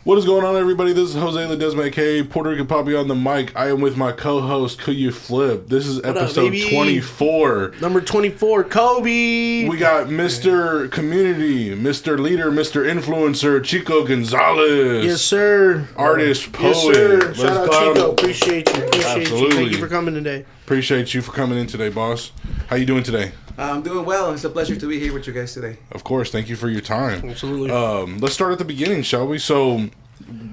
What is going on, everybody? This is Jose Ledesma, aka Puerto Rican Poppy on the mic. I am with my co-host, Could You Flip? This is episode 24. Number 24, Kobe. We got Mr. Community, Mr. Leader, Mr. Influencer, Xico Gonzalez. Yes, sir. Artist, poet. Yes, sir. Let's Shout out, go. Xico. Appreciate you. Absolutely. Thank you for coming today. Appreciate you for coming in today, boss. How you doing today? I'm doing well. It's a pleasure to be here with you guys today. Of course. Thank you for your time. Absolutely. Let's start at the beginning, shall we? So,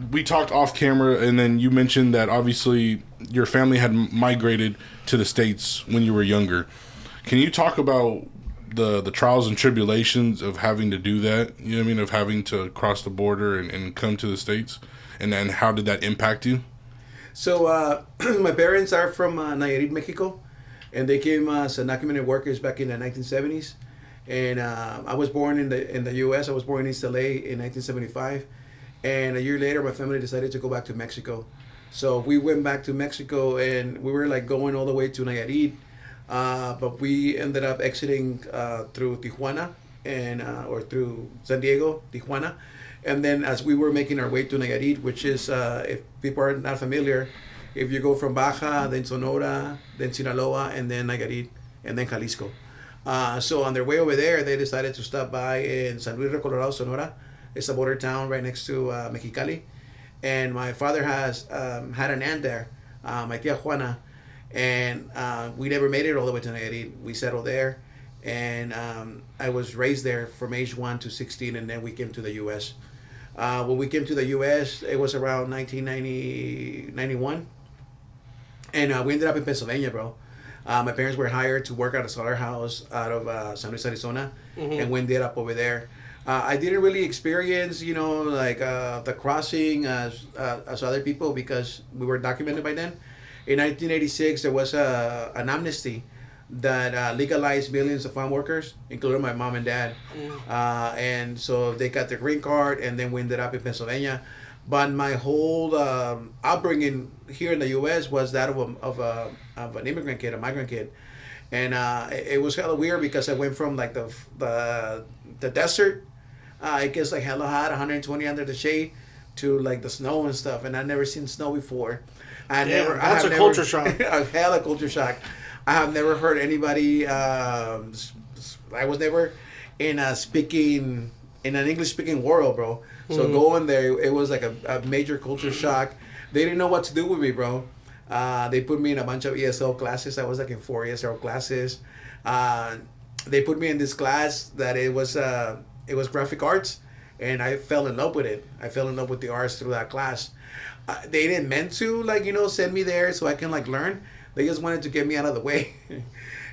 we talked off camera, and then you mentioned that obviously your family had migrated to the States when you were younger. Can you talk about the trials and tribulations of having to do that? You know what I mean? Of having to cross the border and come to the States? And then how did that impact you? So, my parents are from Nayarit, Mexico, and they came as undocumented workers back in the 1970s. And I was born in the U.S. I was born in East LA in 1975. And a year later, my family decided to go back to Mexico. So we went back to Mexico, and we were like going all the way to Nayarit. But we ended up exiting through Tijuana or through San Diego, Tijuana. And then as we were making our way to Nayarit, which is, if people are not familiar, if you go from Baja, then Sonora, then Sinaloa, and then Nayarit, and then Jalisco. So on their way over there, they decided to stop by in San Luis, Colorado, Sonora. It's a border town right next to Mexicali. And my father has had an aunt there, my tia Juana. And we never made it all the way to Nayarit. We settled there. And I was raised there from age 1 to 16, and then we came to the U.S. When we came to the U.S., it was around 1991. And we ended up in Pennsylvania, bro. My parents were hired to work at a slaughterhouse out of San Luis, Arizona. Mm-hmm. And we ended up over there. I didn't really experience, the crossing as other people because we were documented by then. In 1986, there was an amnesty that legalized millions of farm workers, including my mom and dad. And so they got their green card, and then we ended up in Pennsylvania. But my whole upbringing here in the U.S. was that of an immigrant kid, a migrant kid. And it was hella weird because I went from like the desert. It gets like hella hot, 120 under the shade, to like the snow and stuff. And I've never seen snow before. That's a culture shock. A hella culture shock. I have never heard anybody. I was never in an English speaking world, bro. So going there, it was like a major culture shock. They didn't know what to do with me, bro. They put me in a bunch of ESL classes. I was like in 4 ESL classes. They put me in this class that it was graphic arts, and I fell in love with it. I fell in love with the arts through that class. They didn't meant to send me there so I can learn. They just wanted to get me out of the way.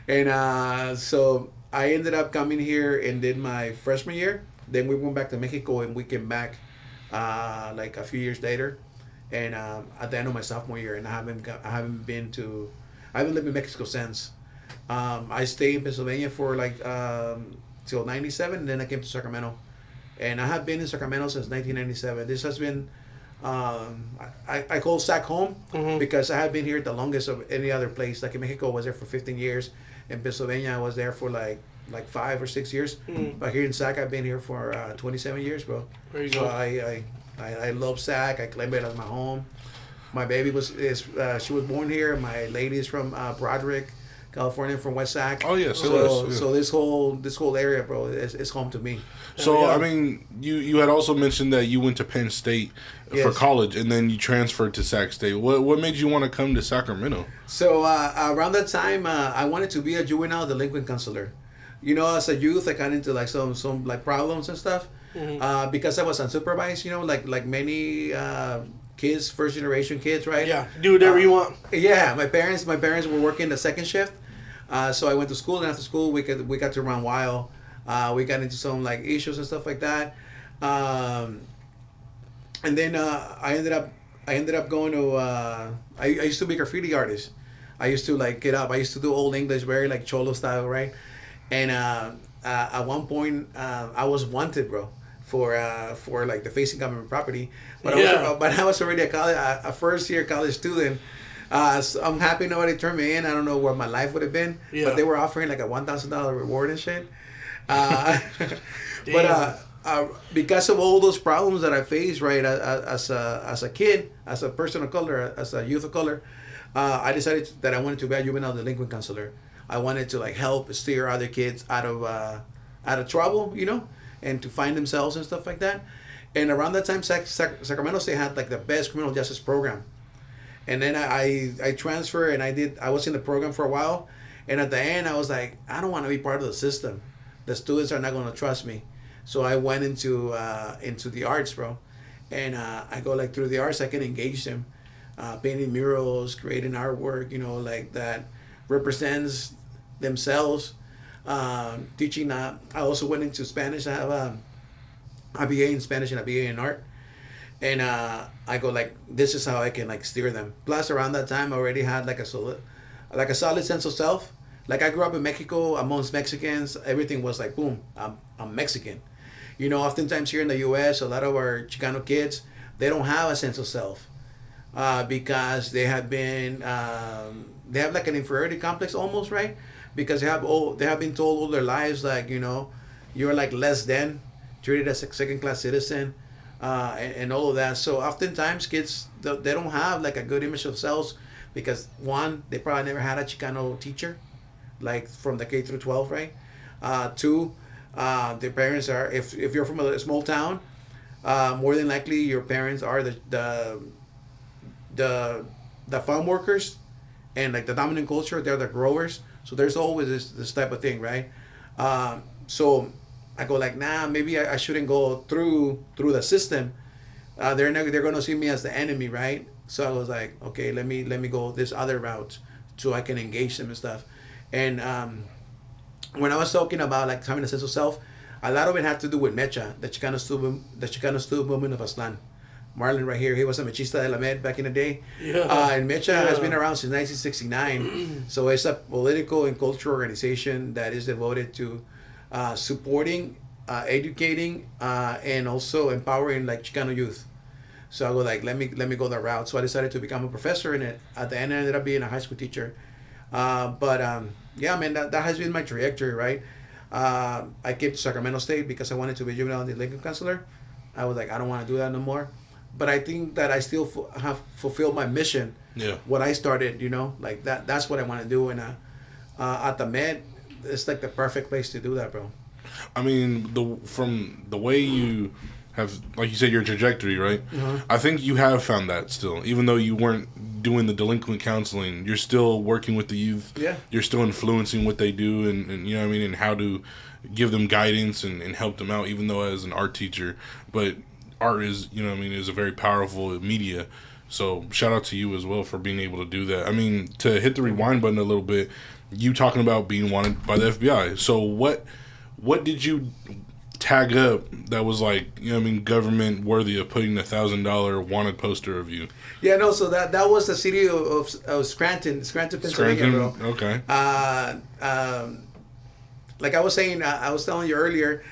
And so I ended up coming here and did my freshman year. Then we went back to Mexico, and we came back like a few years later, and at the end of my sophomore year. And I haven't lived in Mexico since. I stayed in Pennsylvania for till 97, and then I came to Sacramento. And I have been in Sacramento since 1997. This has been, I call Sac home because I have been here the longest of any other place. Like in Mexico, I was there for 15 years. In Pennsylvania, I was there for like 5 or 6 years. But here in Sac, I've been here for 27 years, bro. There you so go. I love Sac. I claim it as my home. My baby she was born here. My lady is from Broderick, California, from West Sac. Oh yeah, so this whole area, bro, is home to me. So I mean, you had also mentioned that you went to Penn State for college, and then you transferred to Sac State. What made you want to come to Sacramento? So around that time, I wanted to be a juvenile delinquent counselor. As a youth, I got into some problems and stuff because I was unsupervised. Like many kids, first generation kids, right? Yeah, do whatever you want. Yeah, my parents were working the second shift, so I went to school, and after school we got to run wild. We got into some issues and stuff like that, and then I ended up going to. I used to be a graffiti artist. I used to get up. I used to do Old English, very cholo style, right? And at one point, I was wanted, bro, for the facing government property. But I was already a first year college student. So I'm happy nobody turned me in. I don't know where my life would have been. Yeah. But they were offering a $1,000 reward and shit. But because of all those problems that I faced, right, as a kid, as a person of color, as a youth of color, I decided that I wanted to be a juvenile delinquent counselor. I wanted to like help steer other kids out of trouble, you know, and to find themselves and stuff like that. And around that time, Sacramento State had like the best criminal justice program. And then I transferred and I was in the program for a while. And at the end, I was like, I don't want to be part of the system. The students are not going to trust me. So I went into the arts, bro. And I go like through the arts, I can engage them. Painting murals, creating artwork, you know, like that represents themselves. Teaching, I also went into Spanish. I have a BA in Spanish and a BA in art. And I go like, this is how I can like steer them. Plus, around that time, I already had like a solid sense of self. Like I grew up in Mexico amongst Mexicans. Everything was like, boom, I'm Mexican. You know, oftentimes here in the U.S., a lot of our Chicano kids, they don't have a sense of self because they have like an inferiority complex almost, right? Because they have been told all their lives like, you know, you're like less than, treated as a second class citizen. And all of that. So oftentimes kids, they don't have like a good image of themselves because one, they probably never had a Chicano teacher, like from the K through 12, right? Two, their parents are, if you're from a small town, more than likely your parents are the farm workers, and like the dominant culture, they're the growers. So there's always this type of thing, right? So I go like, nah, maybe I shouldn't go through the system. They're gonna see me as the enemy, right? So I was like, okay, let me go this other route, so I can engage them and stuff. And when I was talking about like having a sense of self, a lot of it had to do with Mecha, the Chicano student movement of Aztlan. Marlon right here, he was a Mechista de la Med back in the day. Yeah. And Mecha has been around since 1969. So it's a political and cultural organization that is devoted to supporting, educating, and also empowering like Chicano youth. So I go like, let me go that route. So I decided to become a professor in it. At the end, I ended up being a high school teacher. Yeah, man, that has been my trajectory, right? I came to Sacramento State because I wanted to be a juvenile delinquent counselor. I was like, I don't want to do that no more. But I think that I still have fulfilled my mission. Yeah. What I started, you know, like that's what I want to do. And at the Med, it's like the perfect place to do that, bro. I mean, from the way you have, like you said, your trajectory, right? Uh-huh. I think you have found that still. Even though you weren't doing the delinquent counseling, you're still working with the youth. Yeah. You're still influencing what they do and you know what I mean, and how to give them guidance and help them out, even though as an art teacher. But art is, you know what I mean, is a very powerful media. So shout out to you as well for being able to do that. I mean, to hit the rewind button a little bit, you talking about being wanted by the FBI. So what did you tag up that was like, you know what I mean, government worthy of putting a $1,000 wanted poster of you? Yeah, no, so that was the city of Scranton, Pennsylvania, bro. Okay. Like I was saying, I was telling you earlier,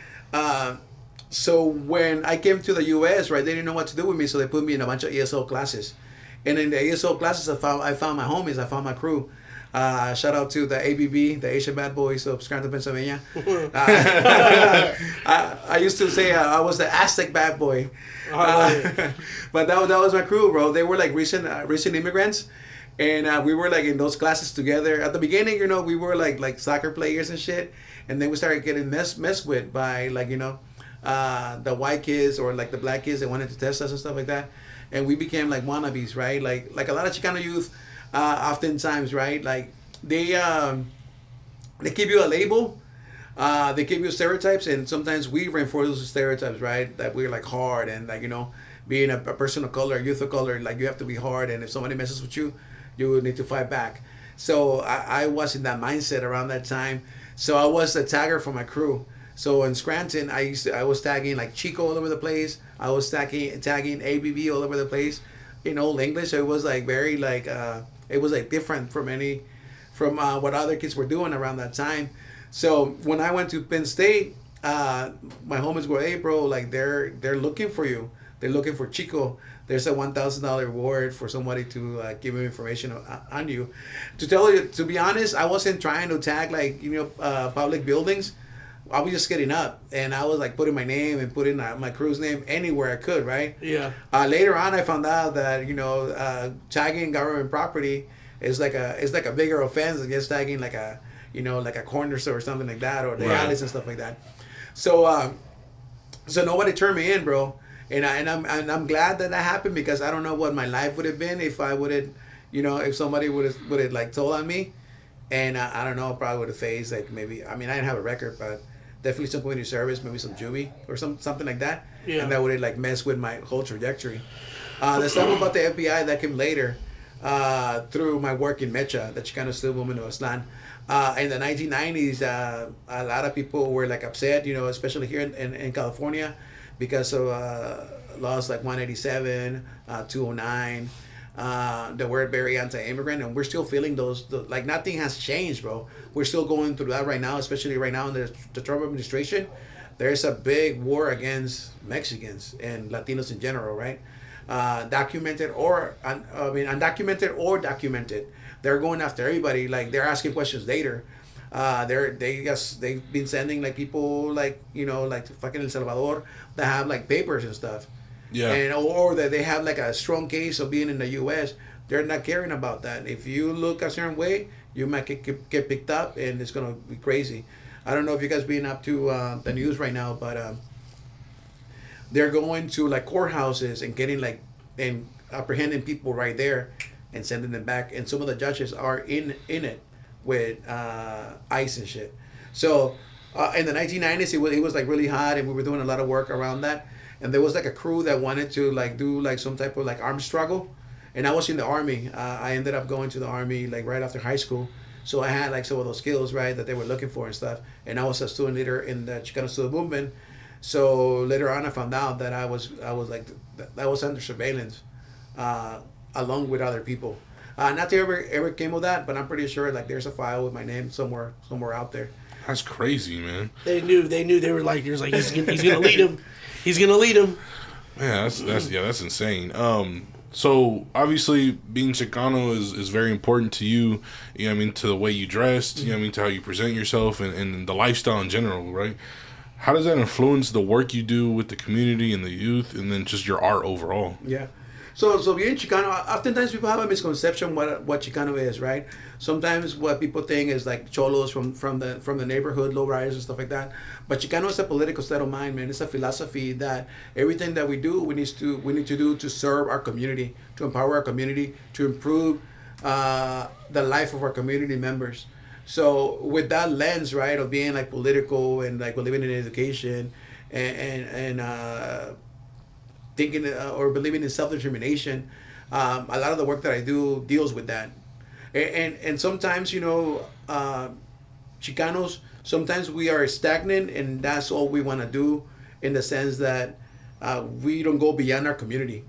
so when I came to the U.S., right, they didn't know what to do with me, so they put me in a bunch of ESL classes. And in the ESL classes, I found my homies, I found my crew. Shout out to the ABB, the Asian Bad Boys of Scranton, Pennsylvania. I used to say I was the Aztec Bad Boy. But that was my crew, bro. They were like recent immigrants. And we were like in those classes together. At the beginning, you know, we were like soccer players and shit. And then we started getting messed with by like, you know, the white kids or like the black kids that wanted to test us and stuff like that. And we became like wannabes, right? Like a lot of Chicano youth, oftentimes, right? Like they give you a label, they give you stereotypes, and sometimes we reinforce those stereotypes, right? That we're like hard and like, you know, being a person of color, youth of color, like you have to be hard, and if somebody messes with you, you need to fight back. So I was in that mindset around that time. So I was the tagger for my crew. So in Scranton, I was tagging like Xico all over the place. I was tagging ABB all over the place in Old English. So it was like very like it was like different from what other kids were doing around that time. So when I went to Penn State, my homies were, hey bro, like they're looking for you. They're looking for Xico. There's a $1,000 reward for somebody to give him information on you. To be honest, I wasn't trying to tag like, you know, public buildings. I was just getting up, and I was like putting my name and putting my crew's name anywhere I could, right? Yeah. Later on, I found out that tagging government property is like a bigger offense against tagging like a corner store or something like that, or the alleys and stuff like that. So so nobody turned me in, bro, and I'm glad that happened, because I don't know what my life would have been if I would have, if somebody would have like told on me. And I don't know, probably would have faced like maybe, I didn't have a record, but definitely some community service, maybe some juvie or something like that. Yeah. And that would have like messed with my whole trajectory. The stuff about the FBI that came later through my work in Mecha, the Chicano Student Movement of Aztlan. In the 1990s, a lot of people were like upset, especially here in California, because of laws like 187, 209. That were very anti-immigrant, and we're still feeling those. Like nothing has changed, bro. We're still going through that right now, especially right now in the Trump administration. There's a big war against Mexicans and Latinos in general, right? Documented or undocumented or documented. They're going after everybody. Like they're asking questions later. They've been sending like people like like to fucking El Salvador that have like papers and stuff. Yeah. And or that they have like a strong case of being in the U.S. They're not caring about that. If you look a certain way, you might get picked up, and it's gonna be crazy. I don't know if you guys been up to the news right now, but they're going to like courthouses and getting like and apprehending people right there and sending them back. And some of the judges are in it with ICE and shit. So in the 1990s, it was like really hot, and we were doing a lot of work around that. And there was like a crew that wanted to like do like some type of like armed struggle, and I was in the army. I ended up going to the army like right after high school, so I had like some of those skills, right, that they were looking for and stuff. And I was a student leader in the Chicano Student Movement. So later on, I found out that I was like I was under surveillance, along with other people. Nothing ever came of that, but I'm pretty sure like there's a file with my name somewhere out there. That's crazy, man. They knew. They were like, he's gonna lead him. He's gonna lead him. Yeah, that's insane. So obviously being Chicano is very important to you. To the way you dressed. To how you present yourself and the lifestyle in general, right? How does that influence the work you do with the community and the youth, and then just your art overall? Yeah. So being Chicano, oftentimes people have a misconception what Chicano is, right? Sometimes what people think is like cholos from the neighborhood, low riders and stuff like that. But Chicano is a political state of mind, man. It's a philosophy that everything that we do, we need to do to serve our community, to empower our community, to improve the life of our community members. So with that lens, right, of being like political and like believing in education and thinking or believing in self-determination, a lot of the work that I do deals with that. And sometimes, Chicanos, sometimes we are stagnant, and that's all we want to do, in the sense that we don't go beyond our community.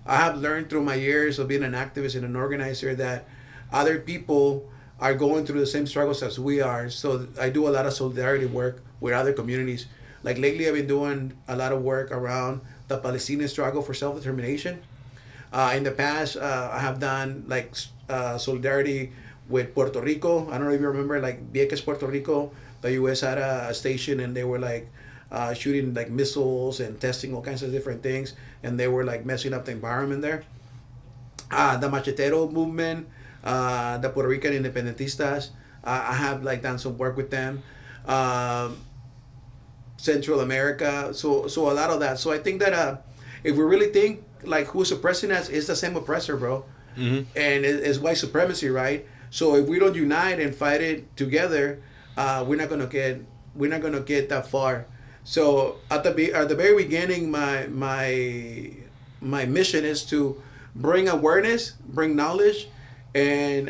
I have learned through my years of being an activist and an organizer that other people are going through the same struggles as we are. So I do a lot of solidarity work with other communities. Like lately, I've been doing a lot of work around the Palestinian struggle for self-determination. In the past, I have done like solidarity with Puerto Rico. I don't know if you remember, like Vieques, Puerto Rico. The U.S. had a station, and they were like shooting like missiles and testing all kinds of different things, and they were like messing up the environment there. The Machetero movement, the Puerto Rican Independentistas, I have like done some work with them. Central America, so a lot of that. So I think that if we really think like who's oppressing us, it's the same oppressor, bro. Mm-hmm. And it's white supremacy, right? So if we don't unite and fight it together, we're not gonna get that far. So at the very beginning, my mission is to bring awareness, bring knowledge, and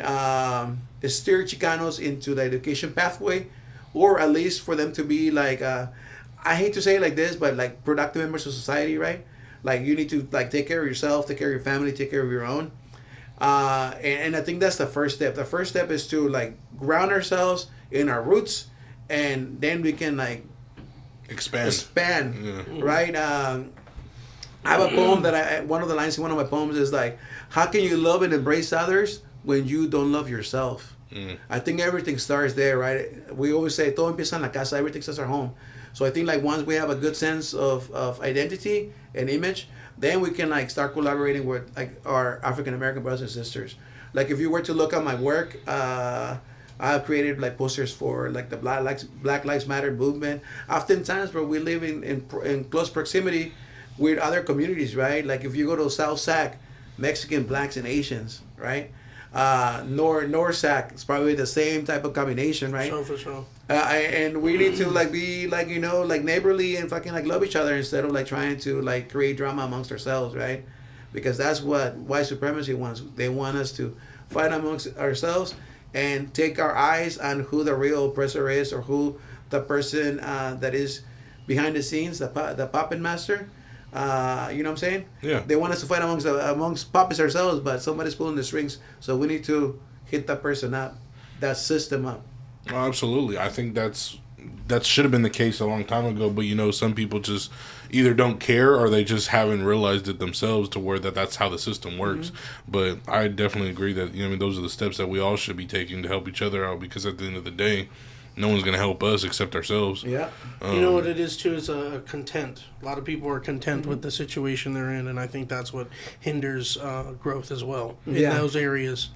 steer Chicanos into the education pathway, or at least for them to be like I hate to say it like this, but like productive members of society, right? Like you need to like take care of yourself, take care of your family, take care of your own. And I think that's the first step. The first step is to like ground ourselves in our roots, and then we can like expand, yeah. Right? I have a poem that one of the lines in one of my poems is like, how can you love and embrace others when you don't love yourself? I think everything starts there, right? We always say, todo empieza en la casa, everything starts at home. So I think like once we have a good sense of identity and image, then we can like start collaborating with like our African American brothers and sisters. Like if you were to look at my work, I have created like posters for like the Black Lives Matter movement. Oftentimes, bro, we live in close proximity with other communities, right? Like if you go to South Sac, Mexican, blacks, and Asians, right? North Sac, it's probably the same type of combination, right? Sure, for sure. And we need to like be like like neighborly and fucking like love each other instead of like trying to like create drama amongst ourselves, right? Because that's what white supremacy wants. They want us to fight amongst ourselves and take our eyes on who the real oppressor is or who the person that is behind the scenes, the puppet master. You know what I'm saying? Yeah. They want us to fight amongst puppets ourselves, but somebody's pulling the strings. So we need to hit that person up, that system up. Oh, absolutely. I think that should have been the case a long time ago, but some people just either don't care or they just haven't realized it themselves to where that's how the system works. But I definitely agree that those are the steps that we all should be taking to help each other out, because at the end of the day, no one's going to help us except ourselves. Yeah. You know what it is too is content. A lot of people are content with the situation they're in, and I think that's what hinders growth as well in those areas.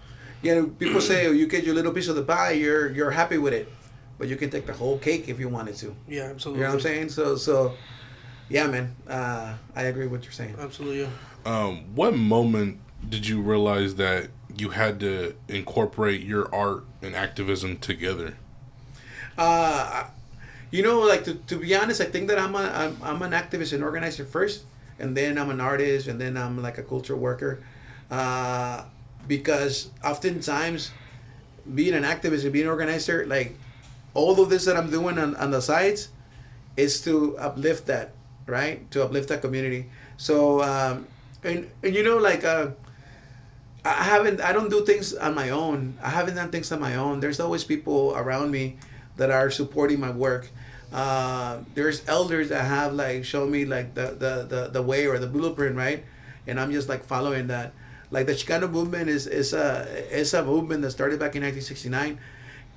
Yeah, people say, oh, you get your little piece of the pie, you're happy with it, but you can take the whole cake if you wanted to. Yeah, absolutely. You know what I'm saying? So, yeah, man, I agree with what you're saying. Absolutely. Yeah. What moment did you realize that you had to incorporate your art and activism together? Like to be honest, I think that I'm an activist and organizer first, and then I'm an artist, and then I'm like a culture worker. Because oftentimes being an activist and being an organizer, like all of this that I'm doing on the sides is to uplift that, right? To uplift that community. So, I don't do things on my own. I haven't done things on my own. There's always people around me that are supporting my work. There's elders that have like shown me like the way or the blueprint, right? And I'm just like following that. Like the Chicano movement is a movement that started back in 1969,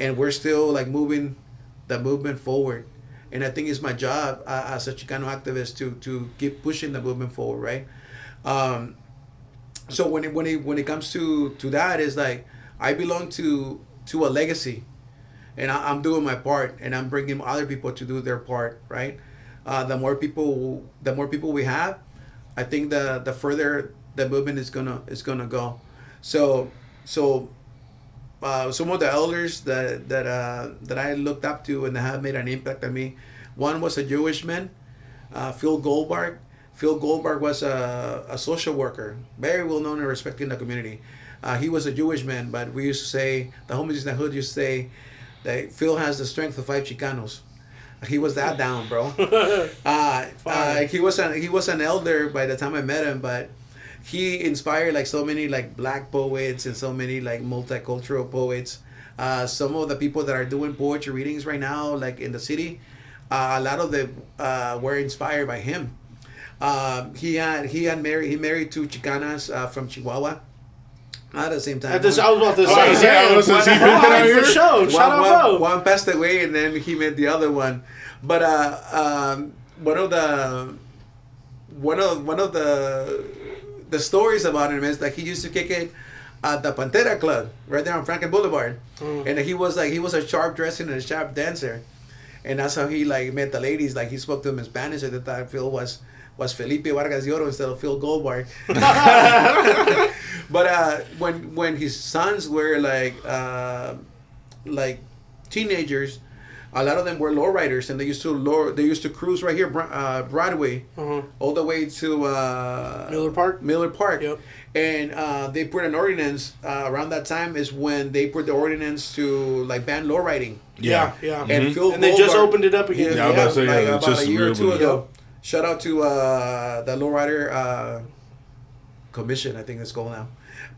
and we're still like moving the movement forward. And I think it's my job as a Chicano activist to keep pushing the movement forward, right? So when it comes to that, is like I belong to a legacy, and I'm doing my part, and I'm bringing other people to do their part, right? The more people we have, I think the further the movement is gonna go. So some of the elders that I looked up to and that have made an impact on me, one was a Jewish man, Phil Goldberg. Phil Goldberg was a social worker, very well known and respected in the community. He was a Jewish man, but we used to say, the homies in the hood used to say that Phil has the strength of 5 Chicanos. He was that down, bro. He was an elder by the time I met him, but he inspired like so many like black poets and so many like multicultural poets. Some of the people that are doing poetry readings right now, like in the city, a lot of them were inspired by him. He married 2 Chicanas from Chihuahua. Not at the same time. I was about to say, for sure. Shout out, bro. One passed away, and then he met the other one. But one of the stories about him is that he used to kick it at the Pantera Club right there on Franklin Boulevard, and he was a sharp dressing and a sharp dancer, and that's how he like met the ladies. Like he spoke to them in Spanish at the time. Phil was Felipe Vargas Lloro instead of Phil Goldberg. But when his sons were like teenagers, a lot of them were lowriders, and they used to cruise right here, Broadway, all the way to Miller Park. Yep. And they put an ordinance around that time is when they put the ordinance to like ban lowriding. Yeah. And Phil and they just opened it up again. Yeah, I was about to say, about just a year or 2 ago. Yep. Shout out to the lowrider commission, I think it's called now.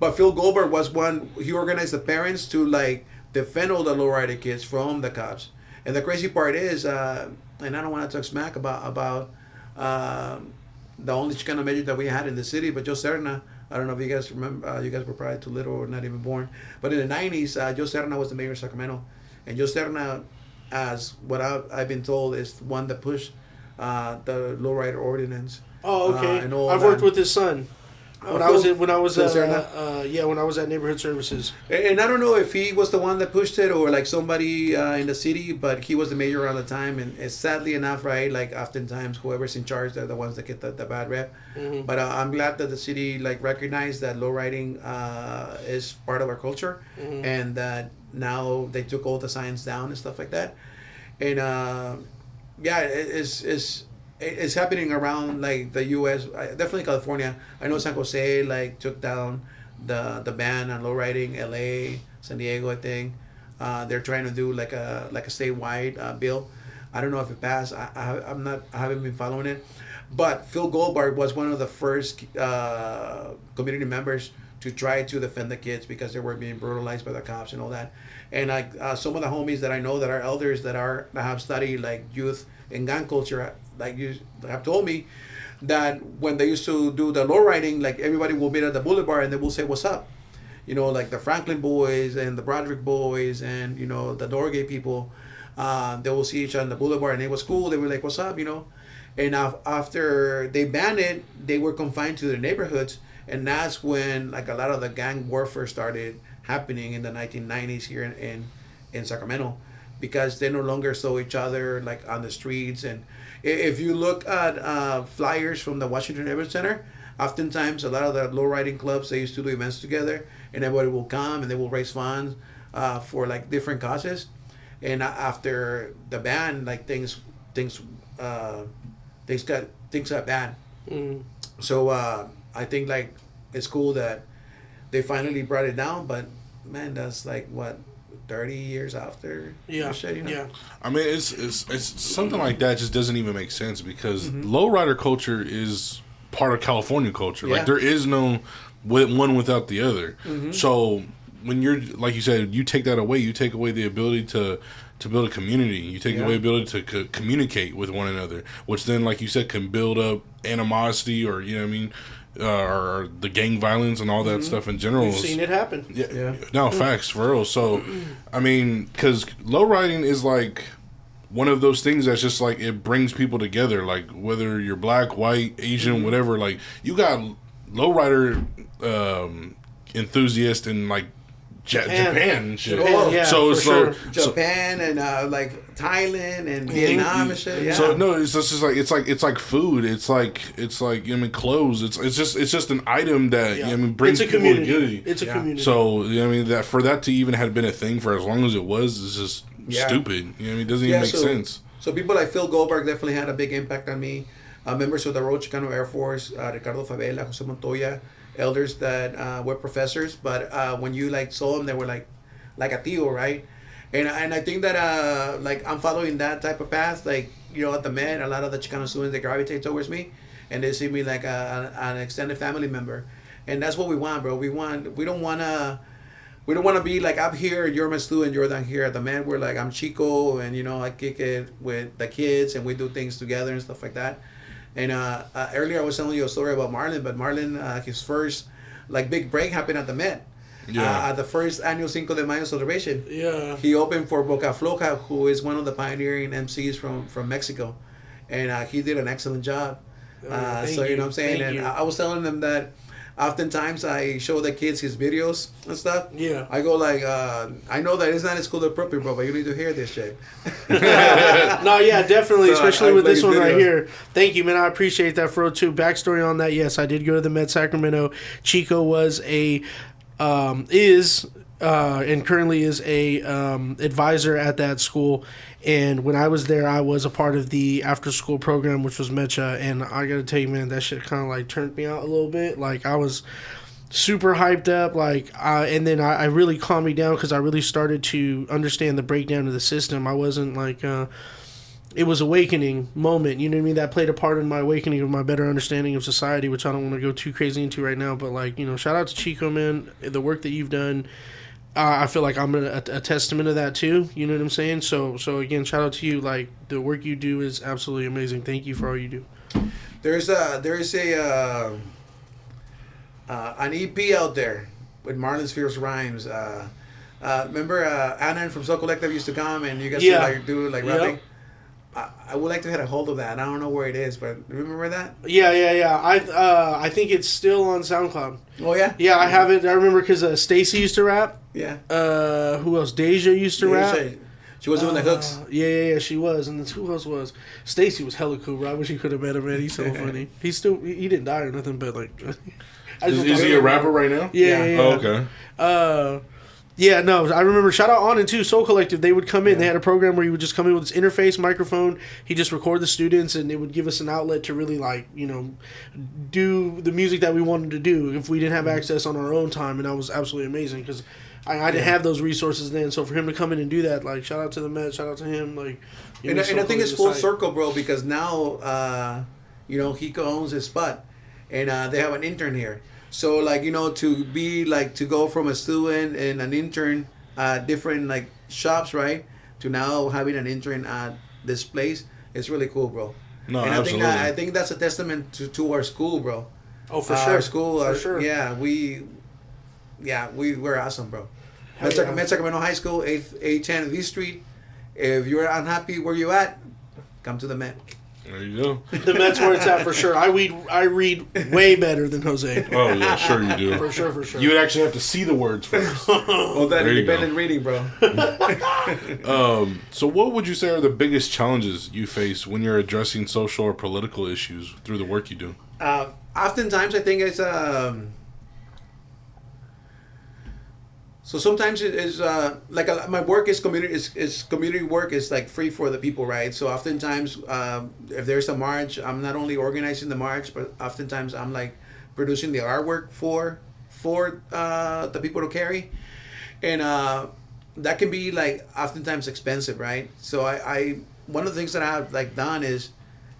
But Phil Goldberg was one. He organized the parents to like defend all the lowrider kids from the cops. And the crazy part is, and I don't want to talk smack about the only Chicano major that we had in the city. But Joe Serna, I don't know if you guys remember, you guys were probably too little or not even born. But in the 90s, Joe Serna was the mayor of Sacramento. And Joe Serna, as what I've been told, is the one that pushed the lowrider ordinance. Oh, okay. And all I've that. worked with his son. When I was at Neighborhood Services. And I don't know if he was the one that pushed it or like somebody in the city, but he was the mayor around the time. And sadly enough, right, like oftentimes whoever's in charge, they're the ones that get the bad rep. Mm-hmm. But I'm glad that the city like recognized that lowriding is part of our culture, Mm-hmm. and that now they took all the signs down and stuff like that. And it's happening around like the U.S. Definitely California. I know San Jose like took down the ban on lowriding. L.A., San Diego, I think. They're trying to do like a statewide bill. I don't know if it passed. I haven't been following it. But Phil Goldberg was one of the first community members to try to defend the kids because they were being brutalized by the cops and all that. And like some of the homies that I know that are elders that have studied like youth and gun culture, like you have told me that when they used to do the lowriding, like everybody will meet at the boulevard and they will say, "What's up?" You know, like the Franklin boys and the Broderick boys and, you know, the Dorgate people, they will see each other on the boulevard and it was cool. They were like, "What's up?" You know. And after they banned it, they were confined to their neighborhoods. And that's when like a lot of the gang warfare started happening in the 1990s here in Sacramento, because they no longer saw each other like on the streets. And if you look at flyers from the Washington Neighborhood Center, oftentimes a lot of the lowriding clubs, they used to do events together, and everybody will come and they will raise funds for like different causes. And after the ban, like things got bad. Mm. So I think like it's cool that they finally brought it down, but man, that's like what, 30 years after. Yeah, shit, you know? yeah. I mean, it's something like that just doesn't even make sense because lowrider culture is part of California culture. Yeah. Like there is no one without the other. So when you're, like you said, you take that away, you take away the ability to build a community. You take away the ability to communicate with one another, which then, like you said, can build up animosity or, you know what I mean, or the gang violence and all that stuff in general. We've seen it happen. Yeah. No, facts, for real. So, I mean, because lowriding is like one of those things that's just like it brings people together. Like whether you're black, white, Asian, whatever. Like you got lowrider enthusiasts in like Japan and shit. Japan, yeah, so for sure. Japan and like Thailand and Vietnam and shit. Yeah. So no, it's just like it's like food. It's like you know, I mean, clothes. It's just an item that you know, I mean, brings it's a people community. together. It's a community. So you know, I mean, that for that to even have been a thing for as long as it was is just stupid. You know, what I mean, it doesn't even make sense. So people like Phil Goldberg definitely had a big impact on me. Members of the Royal Chicano Air Force, Ricardo Favela, Jose Montoya, elders that were professors, but when you like saw them, they were like a tío, right? And I think that like I'm following that type of path. Like, you know, at the Met, a lot of the Chicano students, they gravitate towards me, and they see me like an extended family member, and that's what we want, bro. We don't want to be like, I'm here, you're my student, you're down here. At the Met, we're like, I'm Xico, and you know, I kick it with the kids, and we do things together and stuff like that. And earlier I was telling you a story about Marlon, but Marlon, his first like big break happened at the Met. At the first annual Cinco de Mayo celebration. Yeah. He opened for Boca Floja, who is one of the pioneering MCs from Mexico. And he did an excellent job. So you know what I'm saying? Thank And you. I was telling them that oftentimes I show the kids his videos and stuff. Yeah. I go like, I know that it's not school appropriate, bro, but you need to hear this shit. No, yeah, definitely, So especially I with play this one right videos. here. Thank you, man. I appreciate that, Fro, too. Backstory on that, yes, I did go to the Met Sacramento. Xico was and currently is a advisor at that school. And when I was there, I was a part of the after-school program, which was Mecha. And I got to tell you, man, that shit kind of like turned me out a little bit. Like, I was super hyped up, and then I really calmed me down because I really started to understand the breakdown of the system. I wasn't like, it was awakening moment, you know what I mean? That played a part in my awakening of my better understanding of society, which I don't want to go too crazy into right now. But like, you know, shout out to Xico, man, the work that you've done. I feel like I'm a testament of that too. You know what I'm saying? So again, shout out to you. Like, the work you do is absolutely amazing. Thank you for all you do. there is a an EP out there with Marlon's Fierce Rhymes. Remember Anna from Soul Collective used to come and you guys Yeah. like do like Yep. rapping. I would like to get a hold of that. I don't know where it is, but remember that? Yeah. I think it's still on SoundCloud. Oh yeah. Yeah, I have it. I remember because Stacy used to rap. Yeah. Who else? Deja used to rap. She was doing the hooks. Yeah, she was. And then who else was? Stacy was hella cool, bro. I wish you could have met him, man. He's so funny. He didn't die or nothing, but like. Is he a rapper right now? Yeah. Oh, okay. Yeah, no, I remember, shout out On and too, Soul Collective, they would come in, they had a program where he would just come in with his interface microphone, he'd just record the students, and it would give us an outlet to really, like, you know, do the music that we wanted to do if we didn't have access on our own time, and that was absolutely amazing, because I didn't have those resources then, so for him to come in and do that, like, shout out to the Met, shout out to him, like... And I think it's full circle, bro, because now, you know, Xico owns his spot, and they have an intern here. So, like, you know, to go from a student and an intern at different, like, shops, right, to now having an intern at this place, it's really cool, bro. No, and absolutely. I think that's a testament to our school, bro. Oh, for sure. Our school, for sure. Yeah, we're awesome, bro. Hell yeah. Met Sacramento High School, 810 V Street. If you're unhappy where you at, come to the Met. There you go. The Met's where it's at, for sure. I read way better than Jose. Oh, yeah, sure you do. For sure. You would actually have to see the words first. Well, that There you independent go. reading, bro. So what would you say are the biggest challenges you face when you're addressing social or political issues through the work you do? Oftentimes, I think it's so sometimes it is like my work is community work is like free for the people, right? So oftentimes, if there's a march, I'm not only organizing the march, but oftentimes I'm like producing the artwork for the people to carry, and that can be like oftentimes expensive, right? So I one of the things that I have like done is,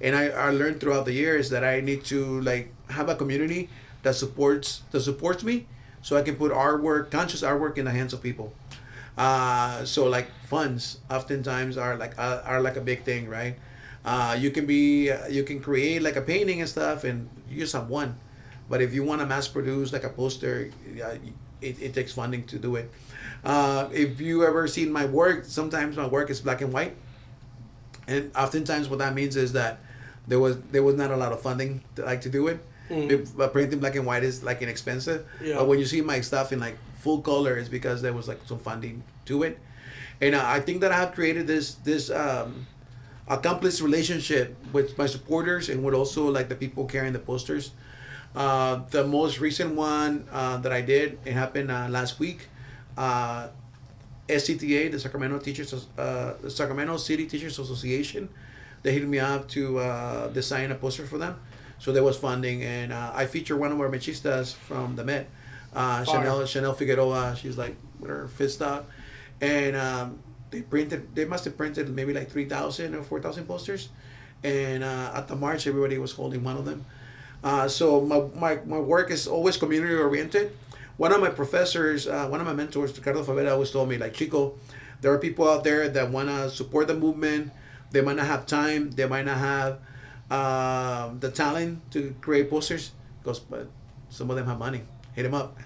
and I learned throughout the years that I need to like have a community that supports me, so I can put conscious artwork in the hands of people. So like funds oftentimes are like a big thing, right? You can create like a painting and stuff, and you just have one. But if you want to mass produce like a poster, it takes funding to do it. If you ever seen my work, sometimes my work is black and white, and oftentimes what that means is that there was not a lot of funding to do it. But printing black and white is like inexpensive. Yeah. But when you see my stuff in like full color, it's because there was like some funding to it, and I think that I have created this accomplished relationship with my supporters and with also like the people carrying the posters. The most recent one that I did, it happened last week. SCTA, the Sacramento City Teachers Association, they hit me up to design a poster for them. So there was funding, and I feature one of our machistas from the Met, Chanel Figueroa. She's like with her fist out, and they must have printed maybe like 3,000 or 4,000 posters, and at the march everybody was holding one of them. So my work is always community oriented. One of my professors, one of my mentors, Ricardo Favela, always told me, like, Chico, there are people out there that want to support the movement. They might not have time. They might not have the talent to create posters. But some of them have money. Hit them up.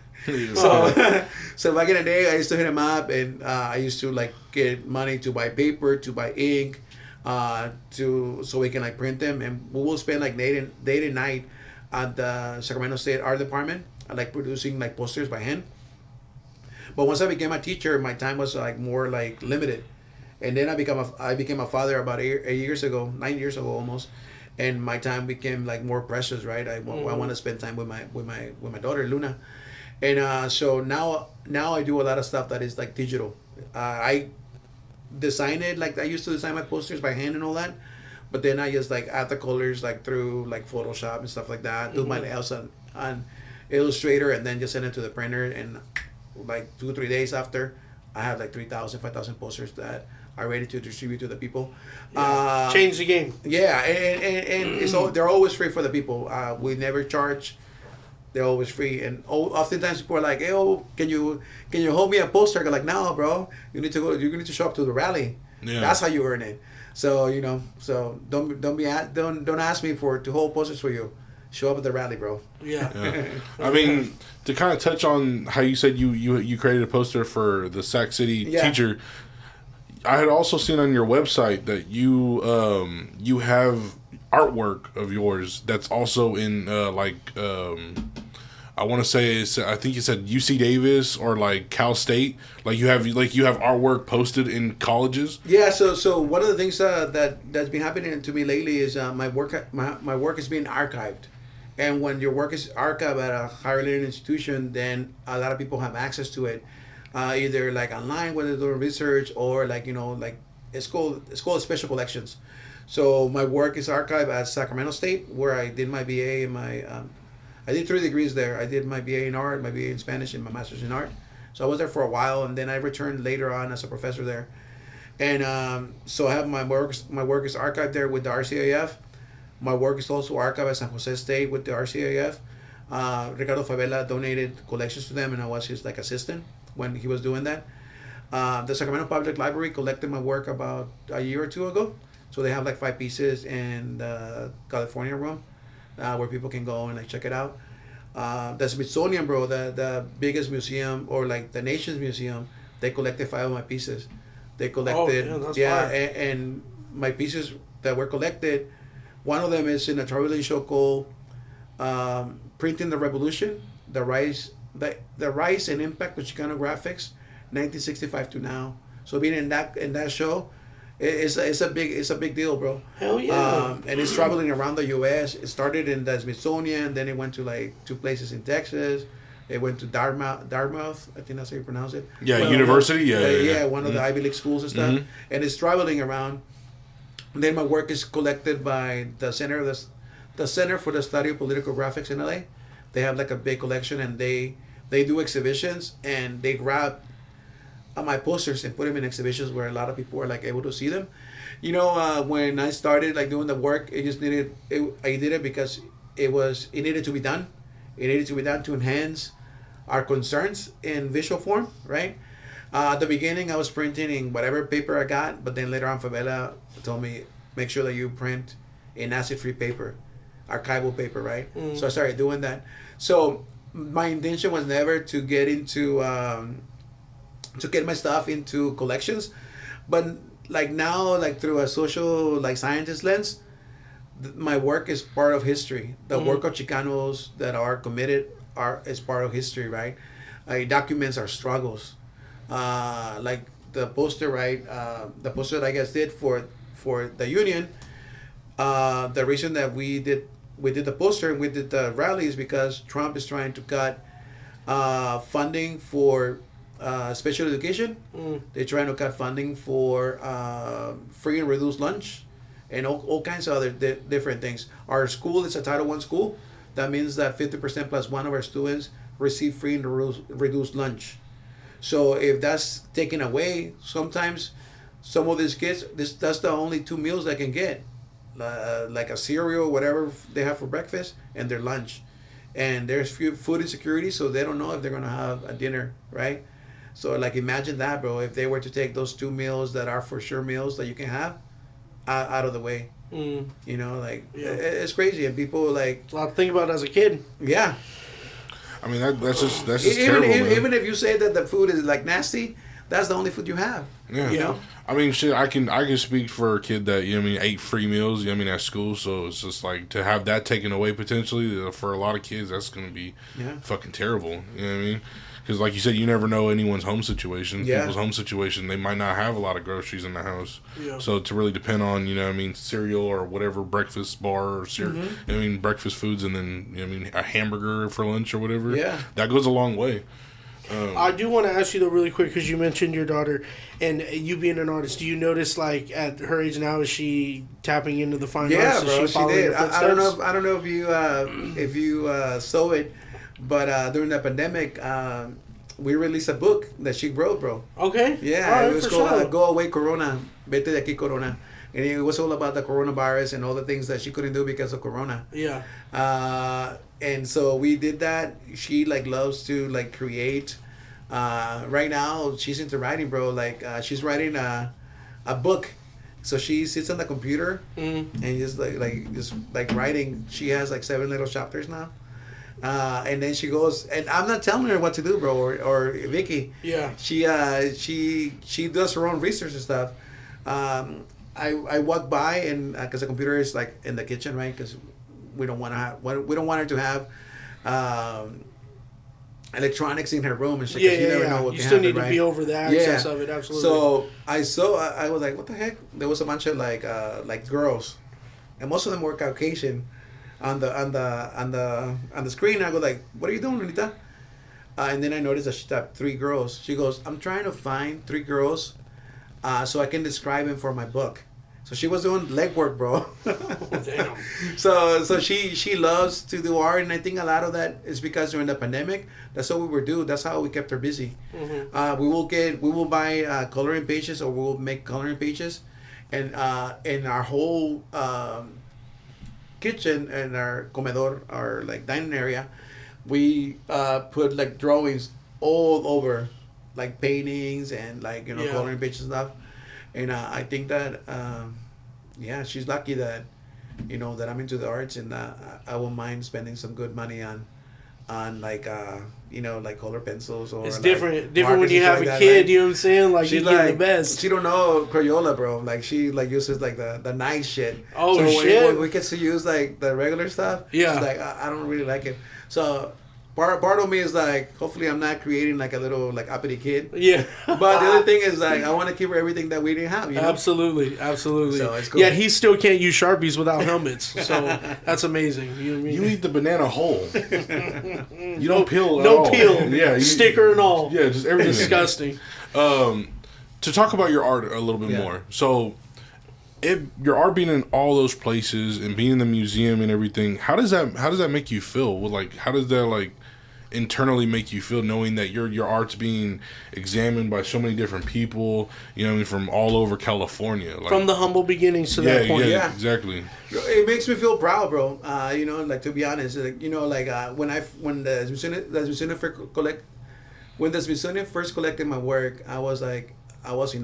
So back in the day, I used to hit them up, and I used to like get money to buy paper, to buy ink, so we can like print them, and we will spend like day and night at the Sacramento State Art Department, like producing like posters by hand. But once I became a teacher, my time was like more like limited, and then I became a father about 9 years ago almost, and my time became like more precious, right? I want to spend time with my daughter Luna, and so now I do a lot of stuff that is like digital. I design it, like I used to design my posters by hand and all that, but then I just like add the colors like through like Photoshop and stuff like that. Do my layouts on Illustrator, and then just send it to the printer, and like 2-3 days after, I have like 3,000, 5,000 posters that are ready to distribute to the people. Change the game. Yeah, and it's they're always free for the people. We never charge. They're always free, and oftentimes people are like, "Hey, can you hold me a poster?" I'm like, "No, bro. You need to show up to the rally." Yeah. That's how you earn it. So so don't ask me to hold posters for you. Show up at the rally, bro. Yeah. I mean, to kind of touch on how you said you created a poster for the Sac City teacher. I had also seen on your website that you have artwork of yours that's also in I want to say I think you said UC Davis or like Cal State. Like you have artwork posted in colleges. Yeah. So one of the things that's been happening to me lately is my work is being archived, and when your work is archived at a higher learning institution, then a lot of people have access to it, either like online when they're doing research or like it's called special collections. So my work is archived at Sacramento State, where I did my BA and my I did 3 degrees there. I did my BA in art, my BA in Spanish, and my master's in art. So I was there for a while, and then I returned later on as a professor there. And so I have my work is archived there with the RCAF. My work is also archived at San Jose State with the RCAF. Ricardo Favela donated collections to them, and I was his like assistant when he was doing that. The Sacramento Public Library collected my work about a year or 2 ago. So they have like 5 pieces in the California room. Where people can go and like check it out. The Smithsonian, bro, the biggest museum or like the nation's museum, they collected 5 of my pieces. They collected, and my pieces that were collected, one of them is in a traveling show called "Printing the Revolution: the rise and impact of Chicano graphics, 1965 to now." So being in that show. It's a big deal, bro. Hell yeah! And it's traveling around the U.S. It started in the Smithsonian, then it went to like 2 places in Texas. It went to Dartmouth. I think that's how you pronounce it. Yeah, university. Yeah. One of the Ivy League schools and stuff. Mm-hmm. And it's traveling around. And then my work is collected by the Center for the Study of Political Graphics in LA. They have like a big collection, and they do exhibitions, and they grab my posters and put them in exhibitions where a lot of people were like able to see them. When I started like doing the work, I did it because it needed to be done. It needed to be done to enhance our concerns in visual form, right? At the beginning, I was printing in whatever paper I got, but then later on, Favela told me, make sure that you print in acid-free paper, archival paper, right? Mm. So I started doing that. So my intention was never to get into to get my stuff into collections, but like now, like through a social like scientist lens, my work is part of history. The work of Chicanos that are committed is part of history, right? It documents our struggles. Like the poster, right? The poster that I guys did for the union. The reason that we did the poster and we did the rally is because Trump is trying to cut funding for special education. They're trying to cut funding for free and reduced lunch and all kinds of other different things. Our school is a Title I school. That means that 50% plus 1 of our students receive free and reduced lunch. So if that's taken away, sometimes some of these kids, that's the only 2 meals they can get, like a cereal, whatever they have for breakfast, and their lunch. And there's food insecurity, so they don't know if they're going to have a dinner, right? So like imagine that, bro, if they were to take those 2 meals that are for sure meals that you can have out of the way. It's crazy, and people like it's a lot to think about as a kid. Yeah. I mean that's just terrible. Even if you say that the food is like nasty, that's the only food you have. Yeah. I mean, shit. I can speak for a kid that ate free meals. At school. So it's just like to have that taken away potentially for a lot of kids. That's gonna be fucking terrible. You know what I mean? Because like you said, you never know anyone's home situation. Yeah. People's home situation, they might not have a lot of groceries in the house. Yeah. So to really depend on cereal or whatever breakfast bar or cereal. Mm-hmm. Breakfast foods and then a hamburger for lunch or whatever. Yeah. That goes a long way. I do want to ask you though really quick because you mentioned your daughter and you being an artist. Do you notice like at her age now is she tapping into the fine arts? Yeah, bro, she did. I don't know if you saw it, but during the pandemic, we released a book that she wrote, bro. Okay. Yeah, it was called "Go Away Corona," Vete de aquí Corona, and it was all about the coronavirus and all the things that she couldn't do because of Corona. Yeah. And so we did that. She like loves to like create. Right now she's into writing, bro. Like she's writing a book. So she sits on the computer and just like writing. She has like 7 little chapters now. And then she goes, and I'm not telling her what to do, bro, or Vicky. Yeah. She does her own research and stuff. I walk by and because the computer is like in the kitchen, right? Because we don't want her to have electronics in her room and shit. Yeah, you never know what you can still happen, need to right? be over the access of it, absolutely. So I was like, what the heck? There was a bunch of like girls, and most of them were Caucasian, on the screen. I go like, what are you doing, Lolita? And then I noticed that she tapped 3 girls. She goes, I'm trying to find 3 girls, so I can describe them for my book. So she was doing legwork, bro. Oh, damn. So she loves to do art, and I think a lot of that is because during the pandemic, that's what we were doing. That's how we kept her busy. Mm-hmm. We will buy coloring pages, or we will make coloring pages, and in our whole kitchen and our comedor, our like dining area, we put like drawings all over, like paintings and like coloring pages and stuff. And I think that, she's lucky that, that I'm into the arts, and I won't mind spending some good money on like, like color pencils or. It's like different when markers you and have stuff a like kid. that, You know what I'm saying? Like she's you get like the best. She don't know Crayola, bro. Like she like uses like the nice shit. Oh, so shit. When we get to use like the regular stuff, Yeah. she's like, I don't really like it. So. Part of me is like, hopefully I'm not creating like a little like uppity kid. Yeah. But the other thing is like, I want to keep her everything that we didn't have. Absolutely. So it's cool. Yeah, he still can't use Sharpies without helmets. So that's amazing. You know what I mean? You eat the banana whole. You don't peel at no all. peel. Yeah, Sticker and all. Yeah, just everything. Disgusting. To talk about your art a little bit more. So, your art being in all those places and being in the museum and everything, how does that make you feel? Well, like, how does that like internally make you feel, knowing that your art's being examined by so many different people, from all over California, like, from the humble beginnings to that point? Yeah, exactly. It makes me feel proud, bro. Like, to be honest, like, when the Smithsonian first collected my work, I was in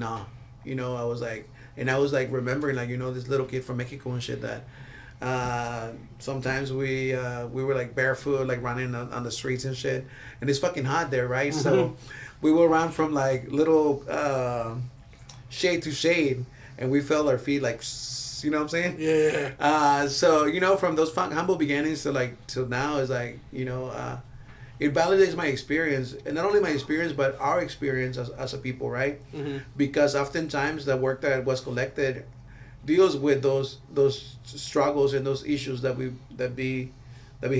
awe. I was like remembering, like, this little kid from Mexico and shit that. Sometimes we were like barefoot, like running on the streets and shit, and it's fucking hot there, right? Mm-hmm. So we will run from like little shade to shade, and we felt our feet like, you know what I'm saying? Yeah. So from those humble beginnings to like till now is like it validates my experience, and not only my experience but our experience as a people, right? Mm-hmm. Because oftentimes the work that was collected deals with those struggles and those issues that we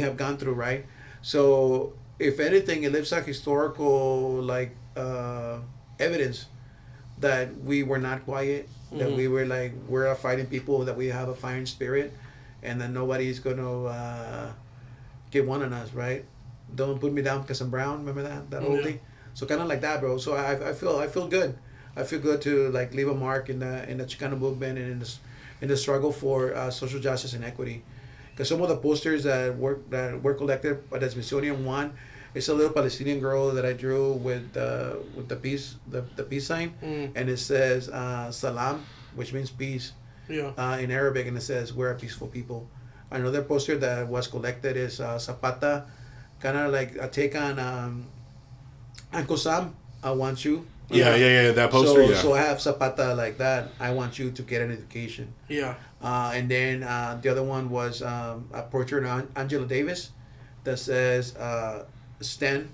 have gone through, right? So if anything, it leaves a historical like evidence that we were not quiet, that we were like, we're a fighting people, that we have a fighting spirit, and that nobody's gonna get one on us, right? Don't put me down because I'm brown. Remember that oldie? So kind of like that, bro. So I feel good. I feel good to like leave a mark in the Chicano movement and in the struggle for social justice and equity. Because some of the posters that were collected by the Smithsonian, one, it's a little Palestinian girl that I drew with the peace sign, and it says Salam, which means peace, in Arabic, and it says we're a peaceful people. Another poster that was collected is Zapata, kind of like a take on Uncle Sam, I want you. Yeah, that poster. So I have Zapata like that. I want you to get an education. Yeah. And then the other one was a portrait of Angela Davis that says stand,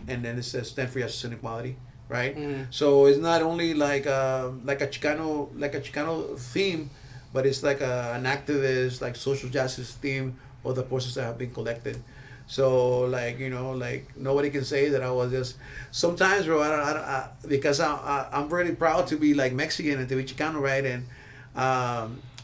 and then it says stand for justice and equality, right? So it's not only like a Chicano theme, but it's like an activist, like social justice theme of the posters that have been collected. So like like nobody can say that I was just. Sometimes, bro, I because I'm really proud to be like Mexican and to be Chicano, right? And